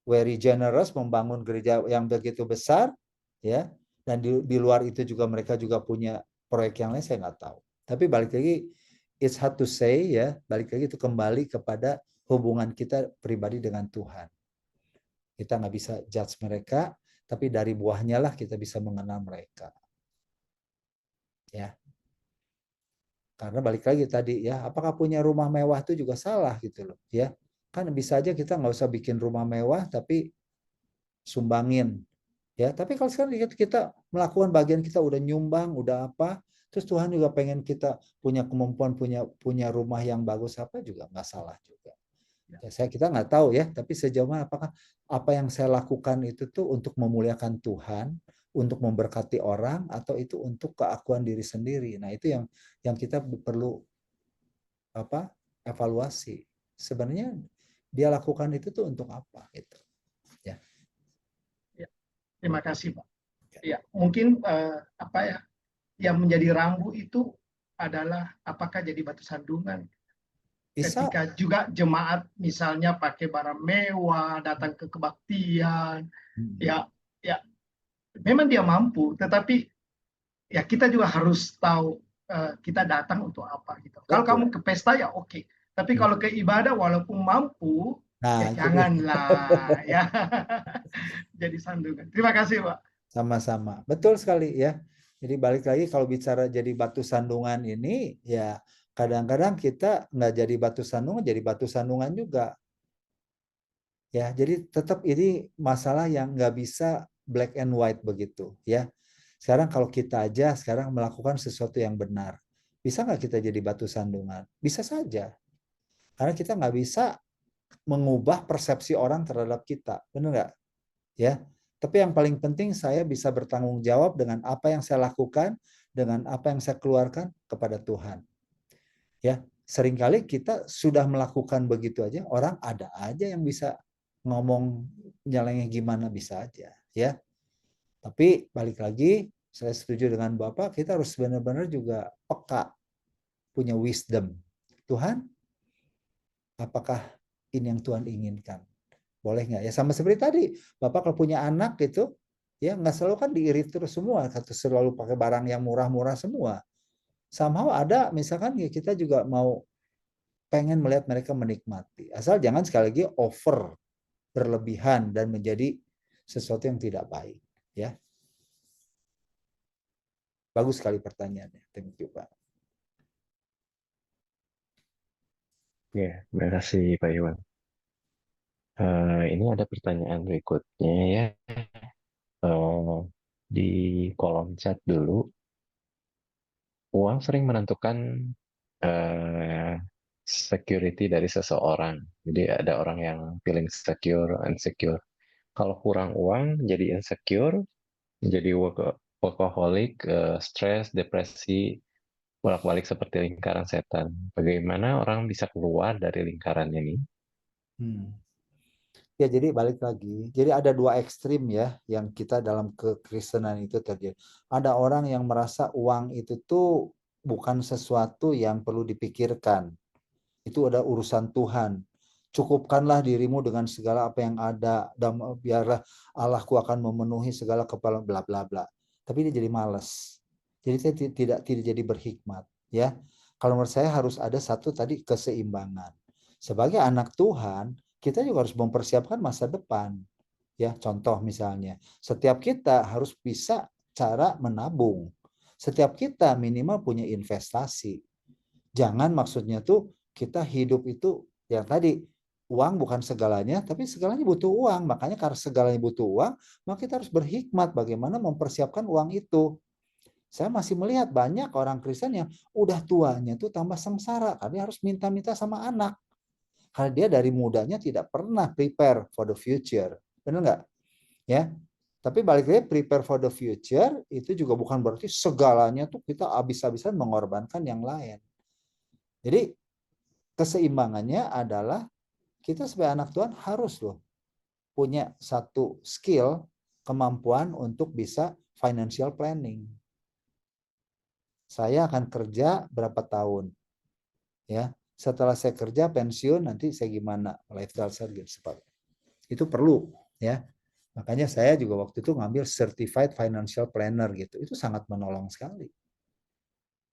very generous membangun gereja yang begitu besar ya, dan di luar itu juga mereka juga punya proyek yang lain, saya nggak tahu. Tapi balik lagi it's hard to say ya, balik lagi itu kembali kepada hubungan kita pribadi dengan Tuhan. Kita nggak bisa judge mereka, tapi dari buahnya lah kita bisa mengenal mereka. Ya. Karena balik lagi tadi ya, apakah punya rumah mewah itu juga salah gitu loh ya. Kan bisa aja kita nggak usah bikin rumah mewah tapi sumbangin Ya, tapi kalau sekarang kita melakukan bagian kita, udah nyumbang, udah apa, terus Tuhan juga pengen kita punya kemampuan, punya rumah yang bagus apa juga nggak salah juga. Ya, kita nggak tahu ya, tapi sejauh mana apakah apa yang saya lakukan itu tuh untuk memuliakan Tuhan, untuk memberkati orang, atau itu untuk keakuan diri sendiri. Nah, itu yang kita perlu apa? Evaluasi. Sebenarnya dia lakukan itu tuh untuk apa gitu. Ya. Terima kasih, Pak. Ya, mungkin apa ya, yang menjadi rambu itu adalah apakah jadi batu sandungan. Bisa. Ketika juga jemaat misalnya pakai barang mewah, datang ke kebaktian, ya memang dia mampu, tetapi ya kita juga harus tahu kita datang untuk apa gitu. Kalau kamu ke pesta ya oke, tapi kalau ke ibadah walaupun mampu, ya janganlah ya jadi sandungan. Terima kasih, Pak. Sama-sama, betul sekali ya. Jadi balik lagi kalau bicara jadi batu sandungan ini, ya kadang-kadang kita nggak jadi batu sandungan juga. Ya, jadi tetap ini masalah yang nggak bisa black and white begitu ya. Sekarang kalau kita aja sekarang melakukan sesuatu yang benar, bisa nggak kita jadi batu sandungan? Bisa saja, karena kita nggak bisa mengubah persepsi orang terhadap kita, benar nggak? Ya, tapi yang paling penting saya bisa bertanggung jawab dengan apa yang saya lakukan, dengan apa yang saya keluarkan kepada Tuhan. Ya, seringkali kita sudah melakukan begitu aja, orang ada aja yang bisa ngomong nyalengnya gimana, bisa aja ya. Tapi balik lagi, saya setuju dengan Bapak, kita harus benar-benar juga peka, punya wisdom. Tuhan, apakah ini yang Tuhan inginkan? Boleh nggak? Ya sama seperti tadi, Bapak kalau punya anak gitu, ya nggak selalu kan diirit terus semua, atau selalu pakai barang yang murah-murah semua. Somehow ada, misalkan ya kita juga mau pengen melihat mereka menikmati. Asal jangan sekali lagi over, berlebihan dan menjadi sesuatu yang tidak baik. Ya, bagus sekali pertanyaannya. Thank you, Pak. Ya, terima kasih Pak Iwan. Ini ada pertanyaan berikutnya ya. Di kolom chat dulu, uang sering menentukan security dari seseorang. Jadi ada orang yang feeling secure, insecure. Kalau kurang uang, jadi insecure, menjadi workaholic, stres, depresi, bolak-balik seperti lingkaran setan. Bagaimana orang bisa keluar dari lingkaran ini? Ya, jadi balik lagi. Jadi ada dua ekstrim ya yang kita dalam kekristenan itu terjadi. Ada orang yang merasa uang itu tuh bukan sesuatu yang perlu dipikirkan. Itu ada urusan Tuhan. Cukupkanlah dirimu dengan segala apa yang ada, dan biarlah Allahku akan memenuhi segala kepala bla bla bla. Tapi dia jadi malas. Jadi saya tidak jadi berhikmat ya. Kalau menurut saya harus ada satu tadi keseimbangan. Sebagai anak Tuhan, kita juga harus mempersiapkan masa depan. Ya, contoh misalnya, setiap kita harus bisa cara menabung. Setiap kita minimal punya investasi. Jangan maksudnya tuh kita hidup itu yang tadi, uang bukan segalanya, tapi segalanya butuh uang. Makanya karena segalanya butuh uang, maka kita harus berhikmat bagaimana mempersiapkan uang itu. Saya masih melihat banyak orang Kristen yang udah tuanya tuh tambah sengsara karena harus minta-minta sama anak. Karena dia dari mudanya tidak pernah prepare for the future. Benar nggak? Ya. Tapi balik lagi, prepare for the future itu juga bukan berarti segalanya tuh kita habis-habisan mengorbankan yang lain. Jadi keseimbangannya adalah kita sebagai anak Tuhan harus loh punya satu skill, kemampuan untuk bisa financial planning. Saya akan kerja berapa tahun? Ya, setelah saya kerja pensiun nanti saya gimana lifestyle saya gitu. Itu perlu ya. Makanya saya juga waktu itu ngambil certified financial planner gitu. Itu sangat menolong sekali.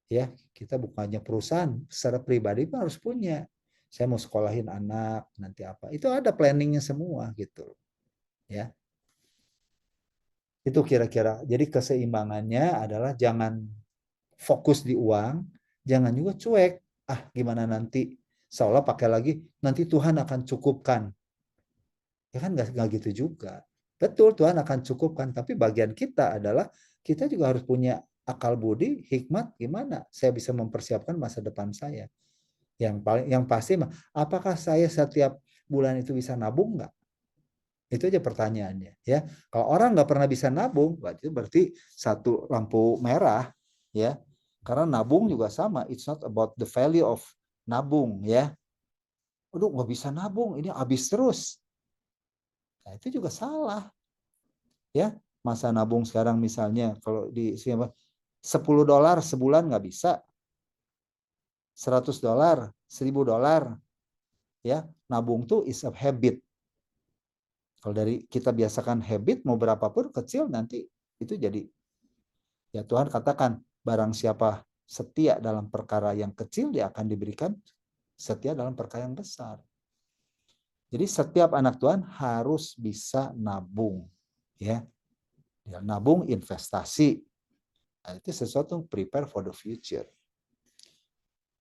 Ya, kita bukannya perusahaan, secara pribadi pun harus punya. Saya mau sekolahin anak nanti apa. Itu ada planningnya semua gitu. Ya. Itu kira-kira. Jadi keseimbangannya adalah jangan fokus di uang, jangan juga cuek. Ah, gimana nanti? Seolah pakai lagi, nanti Tuhan akan cukupkan. Ya kan nggak gitu juga. Betul, Tuhan akan cukupkan, tapi bagian kita adalah kita juga harus punya akal budi, hikmat gimana saya bisa mempersiapkan masa depan saya. Yang pasti apakah saya setiap bulan itu bisa nabung nggak? Itu aja pertanyaannya ya. Kalau orang nggak pernah bisa nabung, berarti satu lampu merah ya. Karena nabung juga sama, it's not about the value of nabung ya. Aduh nggak bisa nabung, ini habis terus. Nah, itu juga salah ya. Masa nabung sekarang misalnya kalau di $10 sebulan nggak bisa, $100, $1.000 ya. Nabung tuh is a habit. Kalau dari kita biasakan habit mau berapapun kecil nanti itu jadi, ya Tuhan katakan barang siapa setia dalam perkara yang kecil dia akan diberikan setia dalam perkara yang besar. Jadi setiap anak Tuhan harus bisa nabung ya. Nabung investasi. Nah, itu sesuatu yang prepare for the future.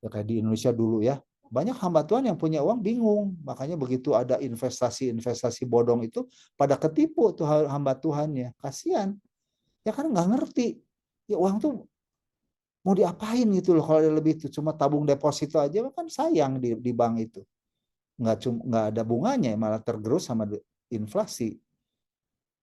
Ya kayak di Indonesia dulu ya. Banyak hamba Tuhan yang punya uang bingung. Makanya begitu ada investasi bodong itu pada ketipu tuh hamba Tuhannya. Kasihan. Ya kan nggak ngerti. Ya uang tuh mau diapain gitu loh kalau ada lebih itu. Cuma tabung deposito aja kan sayang di bank itu. Nggak ada bunganya, malah tergerus sama inflasi.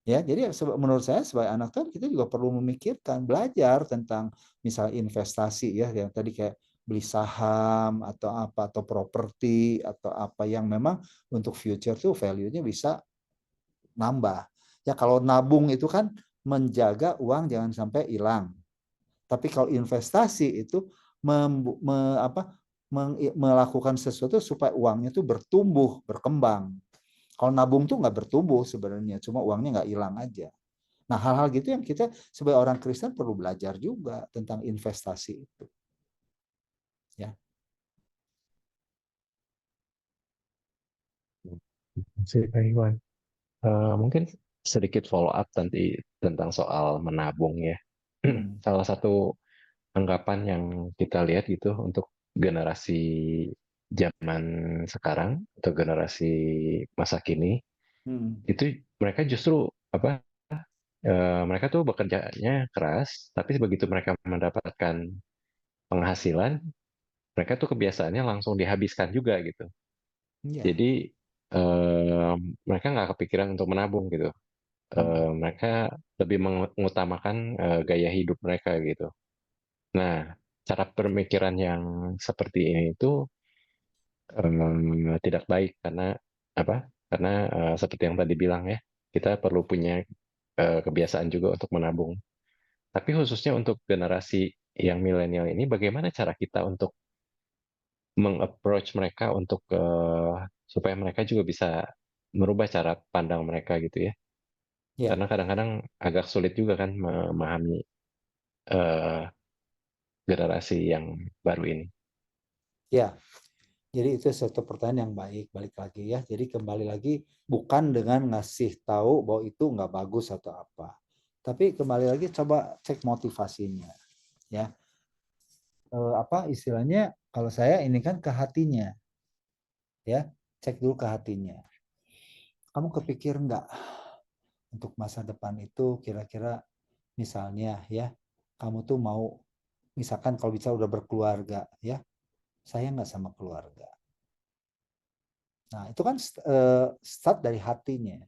Ya, jadi menurut saya sebagai anak Tuhan kita juga perlu memikirkan, belajar tentang misalnya investasi ya, yang tadi kayak beli saham atau apa atau properti atau apa yang memang untuk future tuh value-nya bisa nambah. Ya kalau nabung itu kan menjaga uang jangan sampai hilang. Tapi kalau investasi itu melakukan sesuatu supaya uangnya tuh bertumbuh, berkembang. Kalau nabung tuh nggak bertumbuh sebenarnya, cuma uangnya nggak hilang aja. Nah, hal-hal gitu yang kita sebagai orang Kristen perlu belajar juga tentang investasi itu. Ya. Pak Iwan. Mungkin sedikit follow up nanti tentang soal menabung ya. Salah satu anggapan yang kita lihat gitu untuk generasi zaman sekarang atau generasi masa kini itu mereka justru apa mereka tuh bekerjanya keras tapi begitu mereka mendapatkan penghasilan mereka tuh kebiasaannya langsung dihabiskan juga gitu. Ya. Jadi eh, mereka nggak kepikiran untuk menabung gitu. Mereka lebih mengutamakan gaya hidup mereka gitu. Nah, cara pemikiran yang seperti ini itu tidak baik karena apa? Karena seperti yang tadi bilang ya, kita perlu punya kebiasaan juga untuk menabung. Tapi khususnya untuk generasi yang milenial ini, bagaimana cara kita untuk meng-approach mereka untuk supaya mereka juga bisa merubah cara pandang mereka gitu ya? Ya. Karena kadang-kadang agak sulit juga kan memahami eh, generasi yang baru ini. Ya. Jadi itu satu pertanyaan yang baik, balik lagi ya. Jadi kembali lagi bukan dengan ngasih tahu bahwa itu nggak bagus atau apa. Tapi kembali lagi coba cek motivasinya. Ya. Apa istilahnya kalau saya ini kan ke hatinya. Ya, cek dulu ke hatinya. Kamu kepikir nggak untuk masa depan itu kira-kira misalnya ya, kamu tuh mau misalkan kalau bisa udah berkeluarga ya, saya nggak sama keluarga. Nah, itu kan start dari hatinya.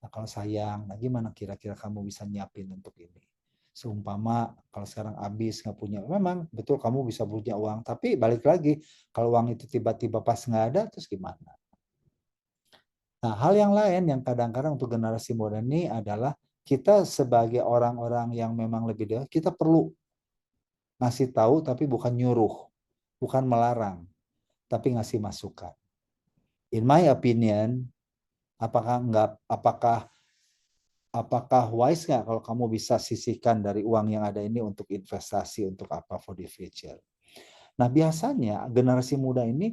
Nah, kalau sayang, nah gimana kira-kira kamu bisa nyiapin untuk ini? Seumpama kalau sekarang habis nggak punya, memang betul kamu bisa punya uang, tapi balik lagi, kalau uang itu tiba-tiba pas nggak ada, terus gimana? Nah, hal yang lain yang kadang-kadang untuk generasi muda ini adalah kita sebagai orang-orang yang memang lebih dewasa, kita perlu ngasih tahu tapi bukan nyuruh, bukan melarang, tapi ngasih masukan. In my opinion, apakah wise nggak kalau kamu bisa sisihkan dari uang yang ada ini untuk investasi untuk apa for the future? Nah, biasanya generasi muda ini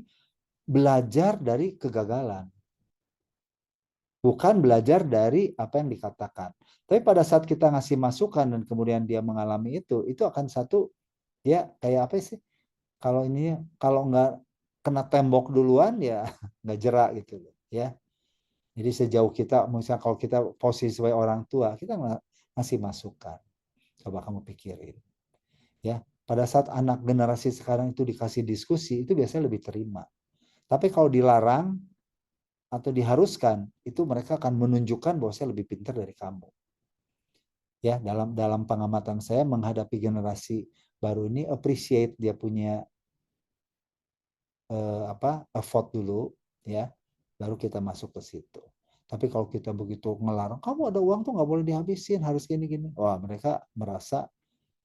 belajar dari kegagalan. Bukan belajar dari apa yang dikatakan. Tapi pada saat kita ngasih masukan dan kemudian dia mengalami itu akan satu ya kayak apa sih? Kalau nggak kena tembok duluan ya nggak jerak gitu ya. Jadi sejauh kita, misalnya kalau kita posisi sebagai orang tua, kita ngasih masukan. Coba kamu pikirin. Ya, pada saat anak generasi sekarang itu dikasih diskusi, itu biasanya lebih terima. Tapi kalau dilarang atau diharuskan, itu mereka akan menunjukkan bahwa saya lebih pintar dari kamu. Ya, dalam pengamatan saya menghadapi generasi baru ini, appreciate dia punya effort dulu, ya, baru kita masuk ke situ. Tapi kalau kita begitu ngelarang, kamu ada uang tuh nggak boleh dihabisin, harus gini-gini. Wah, mereka merasa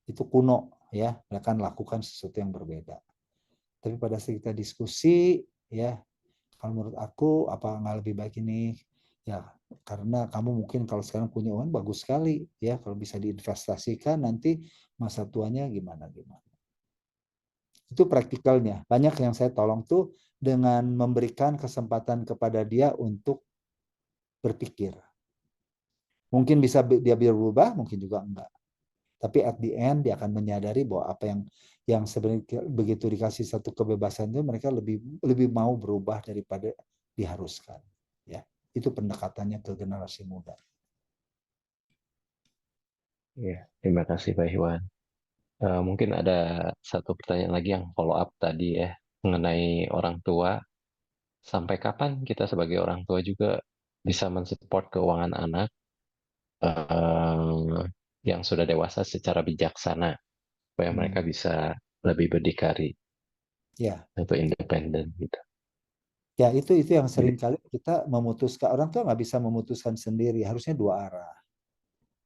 itu kuno, ya, mereka akan lakukan sesuatu yang berbeda. Tapi pada saat kita diskusi, ya, kalau menurut aku apa nggak lebih baik ini, ya, karena kamu mungkin kalau sekarang punya uang bagus sekali, ya, kalau bisa diinvestasikan nanti masa tuanya gimana. Itu praktikalnya. Banyak yang saya tolong tuh dengan memberikan kesempatan kepada dia untuk berpikir. Mungkin bisa dia berubah, mungkin juga enggak. Tapi at the end dia akan menyadari bahwa apa yang sebenarnya begitu dikasih satu kebebasan itu mereka lebih mau berubah daripada diharuskan. Ya, itu pendekatannya ke generasi muda. Ya, terima kasih Pak Iwan. Mungkin ada satu pertanyaan lagi yang follow up tadi ya, mengenai orang tua. Sampai kapan kita sebagai orang tua juga bisa mensupport keuangan anak eh, yang sudah dewasa secara bijaksana, supaya mereka bisa lebih berdikari Ya, atau independen gitu. ya itu yang Jadi, sering kali kita memutuskan. Orang tua nggak bisa memutuskan sendiri, harusnya dua arah,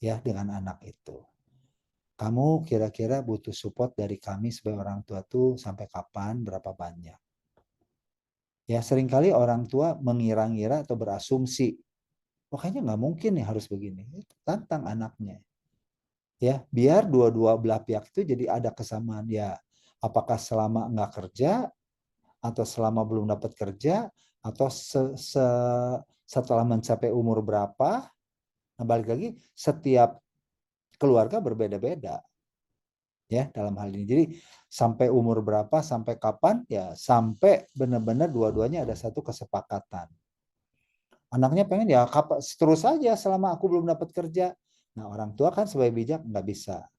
ya, dengan anak itu. Kamu kira-kira butuh support dari kami sebagai orang tua tuh sampai kapan, berapa banyak? Ya, seringkali orang tua mengira-ngira atau berasumsi, makanya nggak mungkin nih harus begini. Tantang anaknya. Ya, biar dua-dua belah pihak itu jadi ada kesamaan. Ya, apakah selama nggak kerja, atau selama belum dapat kerja, atau setelah mencapai umur berapa. Nah, balik lagi, setiap keluarga berbeda-beda. Ya, dalam hal ini. Jadi sampai umur berapa, sampai kapan, ya sampai benar-benar dua-duanya ada satu kesepakatan. Anaknya pengen ya terus saja selama aku belum dapat kerja. Nah, orang tua kan sebagai bijak nggak bisa.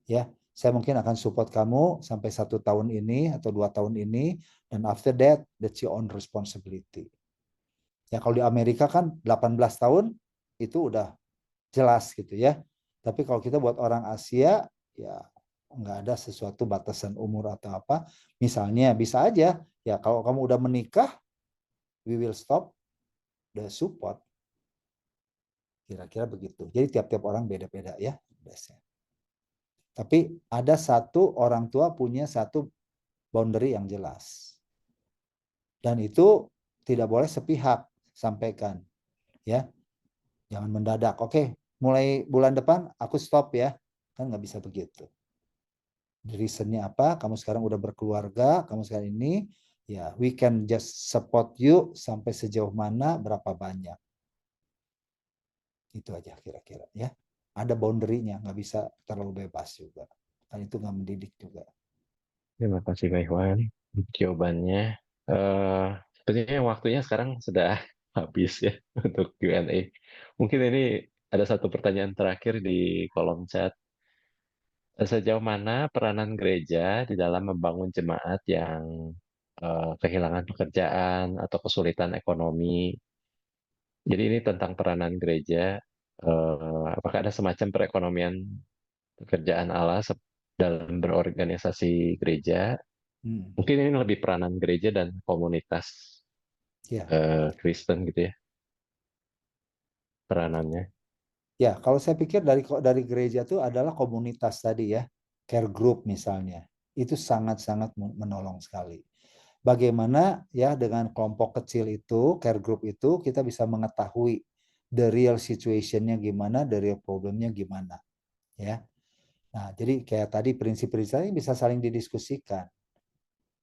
Ya, saya mungkin akan support kamu sampai 1 tahun ini atau 2 tahun ini, dan after that, that's your own responsibility. Ya, kalau di Amerika kan 18 tahun itu udah jelas gitu ya. Tapi kalau kita buat orang Asia, ya nggak ada sesuatu batasan umur atau apa. Misalnya bisa aja, ya kalau kamu udah menikah, we will stop the support. Kira-kira begitu. Jadi tiap-tiap orang beda-beda ya. Tapi ada satu orang tua punya satu boundary yang jelas. Dan itu tidak boleh sepihak sampaikan. Ya, jangan mendadak. Oke, mulai bulan depan aku stop ya. Kan nggak bisa begitu. Reasonnya apa? Kamu sekarang udah berkeluarga, kamu sekarang ini, ya we can just support you sampai sejauh mana, berapa banyak. Itu aja kira-kira ya. Ada boundary-nya, nggak bisa terlalu bebas juga. Kan itu nggak mendidik juga. terima kasih Pak Iwan jawabannya. Sepertinya waktunya sekarang sudah habis ya untuk Q&A. Mungkin ini ada satu pertanyaan terakhir di kolom chat. Sejauh mana peranan gereja di dalam membangun jemaat yang kehilangan pekerjaan atau kesulitan ekonomi? Jadi ini tentang peranan gereja. Apakah ada semacam perekonomian pekerjaan Allah dalam berorganisasi gereja? Mungkin ini lebih peranan gereja dan komunitas Ya. Kristen gitu ya, peranannya. Ya, kalau saya pikir dari gereja itu adalah komunitas tadi ya, care group misalnya. Itu sangat-sangat menolong sekali. Bagaimana ya dengan kelompok kecil itu, care group itu, kita bisa mengetahui the real situation-nya gimana, the real problem-nya gimana. Ya. Nah, jadi kayak tadi prinsip-prinsipnya bisa saling didiskusikan.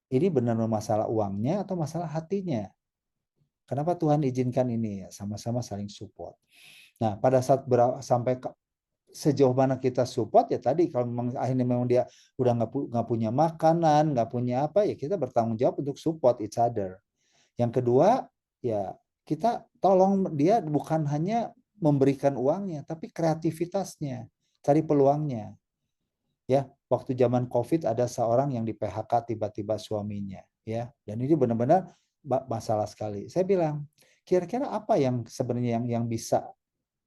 Ini benar masalah uangnya atau masalah hatinya? Kenapa Tuhan izinkan ini? Ya, sama-sama saling support. Nah, pada saat sampai sejauh mana kita support, ya tadi kalau memang akhirnya memang dia udah nggak punya makanan, nggak punya apa, ya kita bertanggung jawab untuk support each other. Yang kedua, ya kita tolong dia bukan hanya memberikan uangnya, tapi kreativitasnya, cari peluangnya. Ya, waktu zaman COVID ada seorang yang di PHK tiba-tiba suaminya, ya, dan ini benar-benar masalah sekali. Saya bilang, kira-kira apa yang sebenarnya yang bisa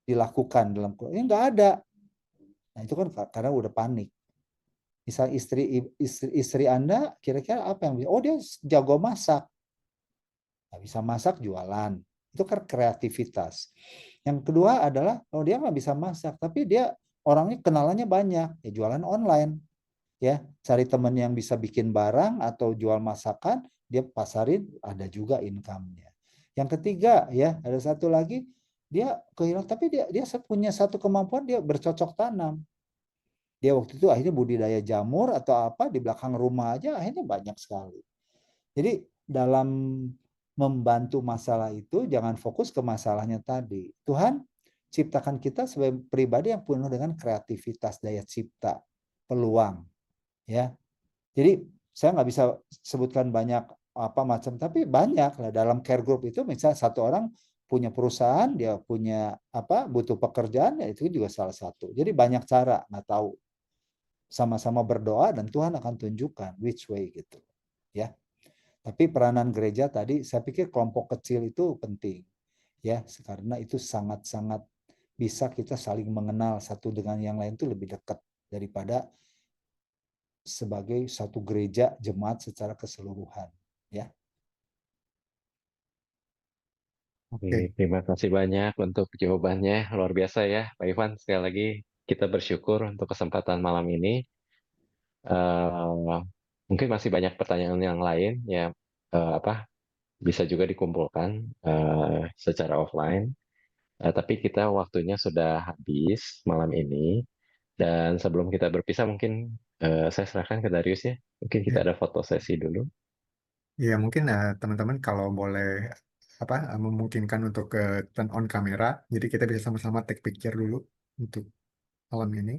dilakukan dalam keluarga? Nggak ada. Nah itu kan karena udah panik. Misal istri Anda kira-kira apa yang bisa? Oh dia jago masak, nggak bisa masak jualan. Itu kan kreativitas. Yang kedua adalah oh dia nggak bisa masak, tapi dia orangnya kenalannya banyak, ya jualan online, ya cari teman yang bisa bikin barang atau jual masakan, dia pasarin, ada juga income-nya. Yang ketiga ya ada satu lagi, dia kehilangan tapi dia punya satu kemampuan, dia bercocok tanam. Dia waktu itu akhirnya budidaya jamur atau apa di belakang rumah aja akhirnya banyak sekali. Jadi dalam membantu masalah itu jangan fokus ke masalahnya tadi. Tuhan ciptakan kita sebagai pribadi yang penuh dengan kreativitas, daya cipta, peluang, ya. Jadi saya nggak bisa sebutkan banyak apa macam, tapi banyak lah dalam care group itu. Misalnya satu orang punya perusahaan, dia punya apa butuh pekerjaan, ya itu juga salah satu. Jadi banyak cara, nggak tahu, sama-sama berdoa dan Tuhan akan tunjukkan which way gitu, ya. Tapi peranan gereja tadi saya pikir kelompok kecil itu penting, ya, karena itu sangat-sangat bisa kita saling mengenal satu dengan yang lain itu lebih dekat daripada sebagai satu gereja jemaat secara keseluruhan, ya. Oke. Terima kasih banyak untuk jawabannya. Luar biasa ya, Pak Ivan. Sekali lagi kita bersyukur untuk kesempatan malam ini. Eh, Mungkin masih banyak pertanyaan yang lain ya, apa bisa juga dikumpulkan secara offline. Tapi kita waktunya sudah habis malam ini. Dan sebelum kita berpisah, mungkin saya serahkan ke Darius ya. Mungkin kita Ya, ada foto sesi dulu. ya mungkin teman-teman kalau boleh apa memungkinkan untuk ke turn on kamera, jadi kita bisa sama-sama take picture dulu untuk malam ini.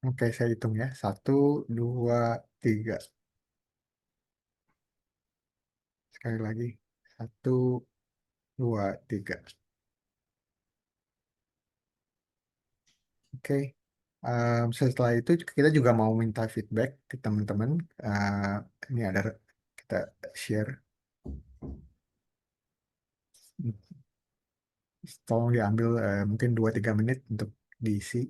Oke, saya hitung ya. Satu, dua, tiga. Sekali lagi. Satu, dua, tiga. Oke. Setelah itu kita juga mau minta feedback ke teman-teman. Ini ada kita share. Tolong diambil mungkin 2-3 menit untuk diisi.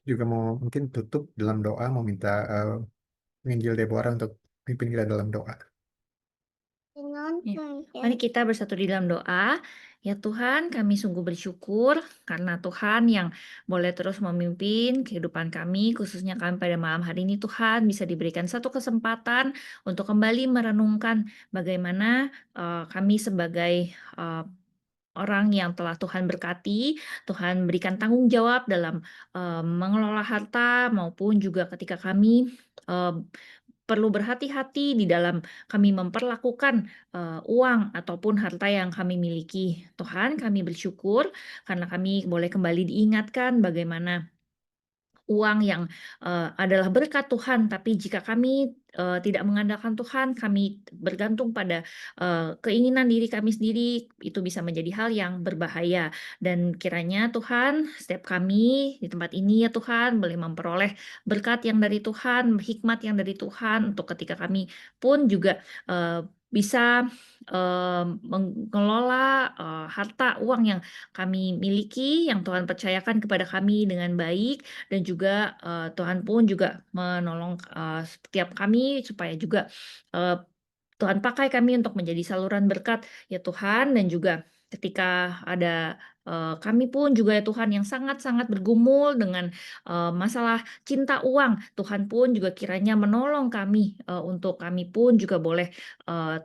Juga mau mungkin tutup dalam doa, mau minta menginjil Deborah untuk pimpin kita dalam doa. Ya. Mari kita bersatu di dalam doa. Ya Tuhan, kami sungguh bersyukur karena Tuhan yang boleh terus memimpin kehidupan kami, khususnya kami pada malam hari ini Tuhan bisa diberikan satu kesempatan untuk kembali merenungkan bagaimana kami sebagai orang yang telah Tuhan berkati, Tuhan berikan tanggung jawab dalam mengelola harta maupun juga ketika kami perlu berhati-hati di dalam kami memperlakukan uang ataupun harta yang kami miliki. Tuhan, kami bersyukur karena kami boleh kembali diingatkan bagaimana uang yang adalah berkat Tuhan, tapi jika kami tidak mengandalkan Tuhan, kami bergantung pada keinginan diri kami sendiri, itu bisa menjadi hal yang berbahaya. Dan kiranya Tuhan, setiap kami di tempat ini ya Tuhan, boleh memperoleh berkat yang dari Tuhan, hikmat yang dari Tuhan, untuk ketika kami pun juga bisa mengelola harta uang yang kami miliki, yang Tuhan percayakan kepada kami dengan baik, dan juga Tuhan pun juga menolong setiap kami supaya juga Tuhan pakai kami untuk menjadi saluran berkat ya Tuhan, dan juga ketika ada kami pun juga ya Tuhan yang sangat-sangat bergumul dengan masalah cinta uang, Tuhan pun juga kiranya menolong kami untuk kami pun juga boleh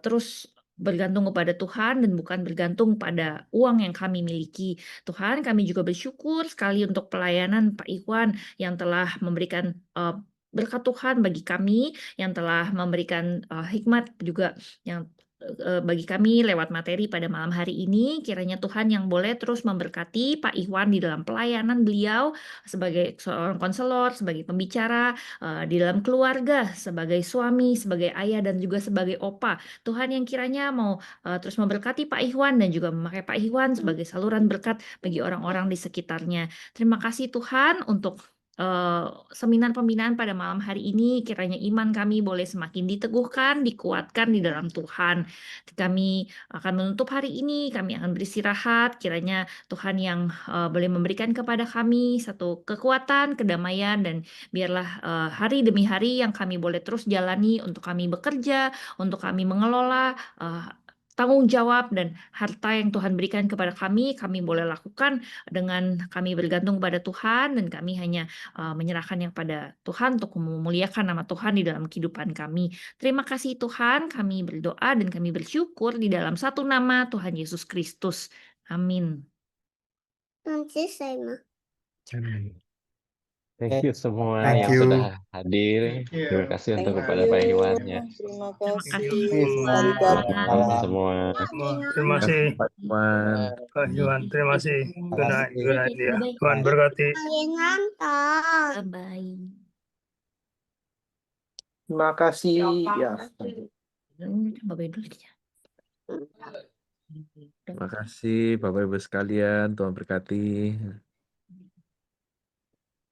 terus bergantung kepada Tuhan dan bukan bergantung pada uang yang kami miliki. Tuhan, kami juga bersyukur sekali untuk pelayanan Pak Iwan yang telah memberikan berkat Tuhan bagi kami, yang telah memberikan hikmat juga yang bagi kami lewat materi pada malam hari ini. Kiranya Tuhan yang boleh terus memberkati Pak Iwan di dalam pelayanan beliau sebagai seorang konselor, sebagai pembicara, di dalam keluarga, sebagai suami, sebagai ayah, dan juga sebagai opa. Tuhan yang kiranya mau terus memberkati Pak Iwan dan juga memakai Pak Iwan sebagai saluran berkat bagi orang-orang di sekitarnya. Terima kasih Tuhan untuk seminar pembinaan pada malam hari ini. Kiranya iman kami boleh semakin diteguhkan, dikuatkan di dalam Tuhan. Kami akan menutup hari ini, kami akan beristirahat. Kiranya Tuhan yang boleh memberikan kepada kami satu kekuatan, kedamaian, dan biarlah hari demi hari yang kami boleh terus jalani untuk kami bekerja, untuk kami mengelola tanggung jawab dan harta yang Tuhan berikan kepada kami boleh lakukan dengan kami bergantung pada Tuhan, dan kami hanya menyerahkannya pada Tuhan untuk memuliakan nama Tuhan di dalam kehidupan kami. Terima kasih Tuhan, kami berdoa dan kami bersyukur di dalam satu nama Tuhan Yesus Kristus. Amin. Amin. Thank you semua Thank yang you. sudah hadir. Thank you. Terima kasih untuk Thank kepada you. Pak Iwan ya. Terima Terima kasih. kasih semua. Arigato. Terima kasih semua. Terima kasih Pak Iwan. Pak Iwan. Terima kasih. Good night. Good night dia. Tuhan Bye-bye. berkati. Bye-bye. Terima kasih. Ya. Bye-bye dulu ya. Terima kasih Bapak Ibu sekalian, Tuhan berkati.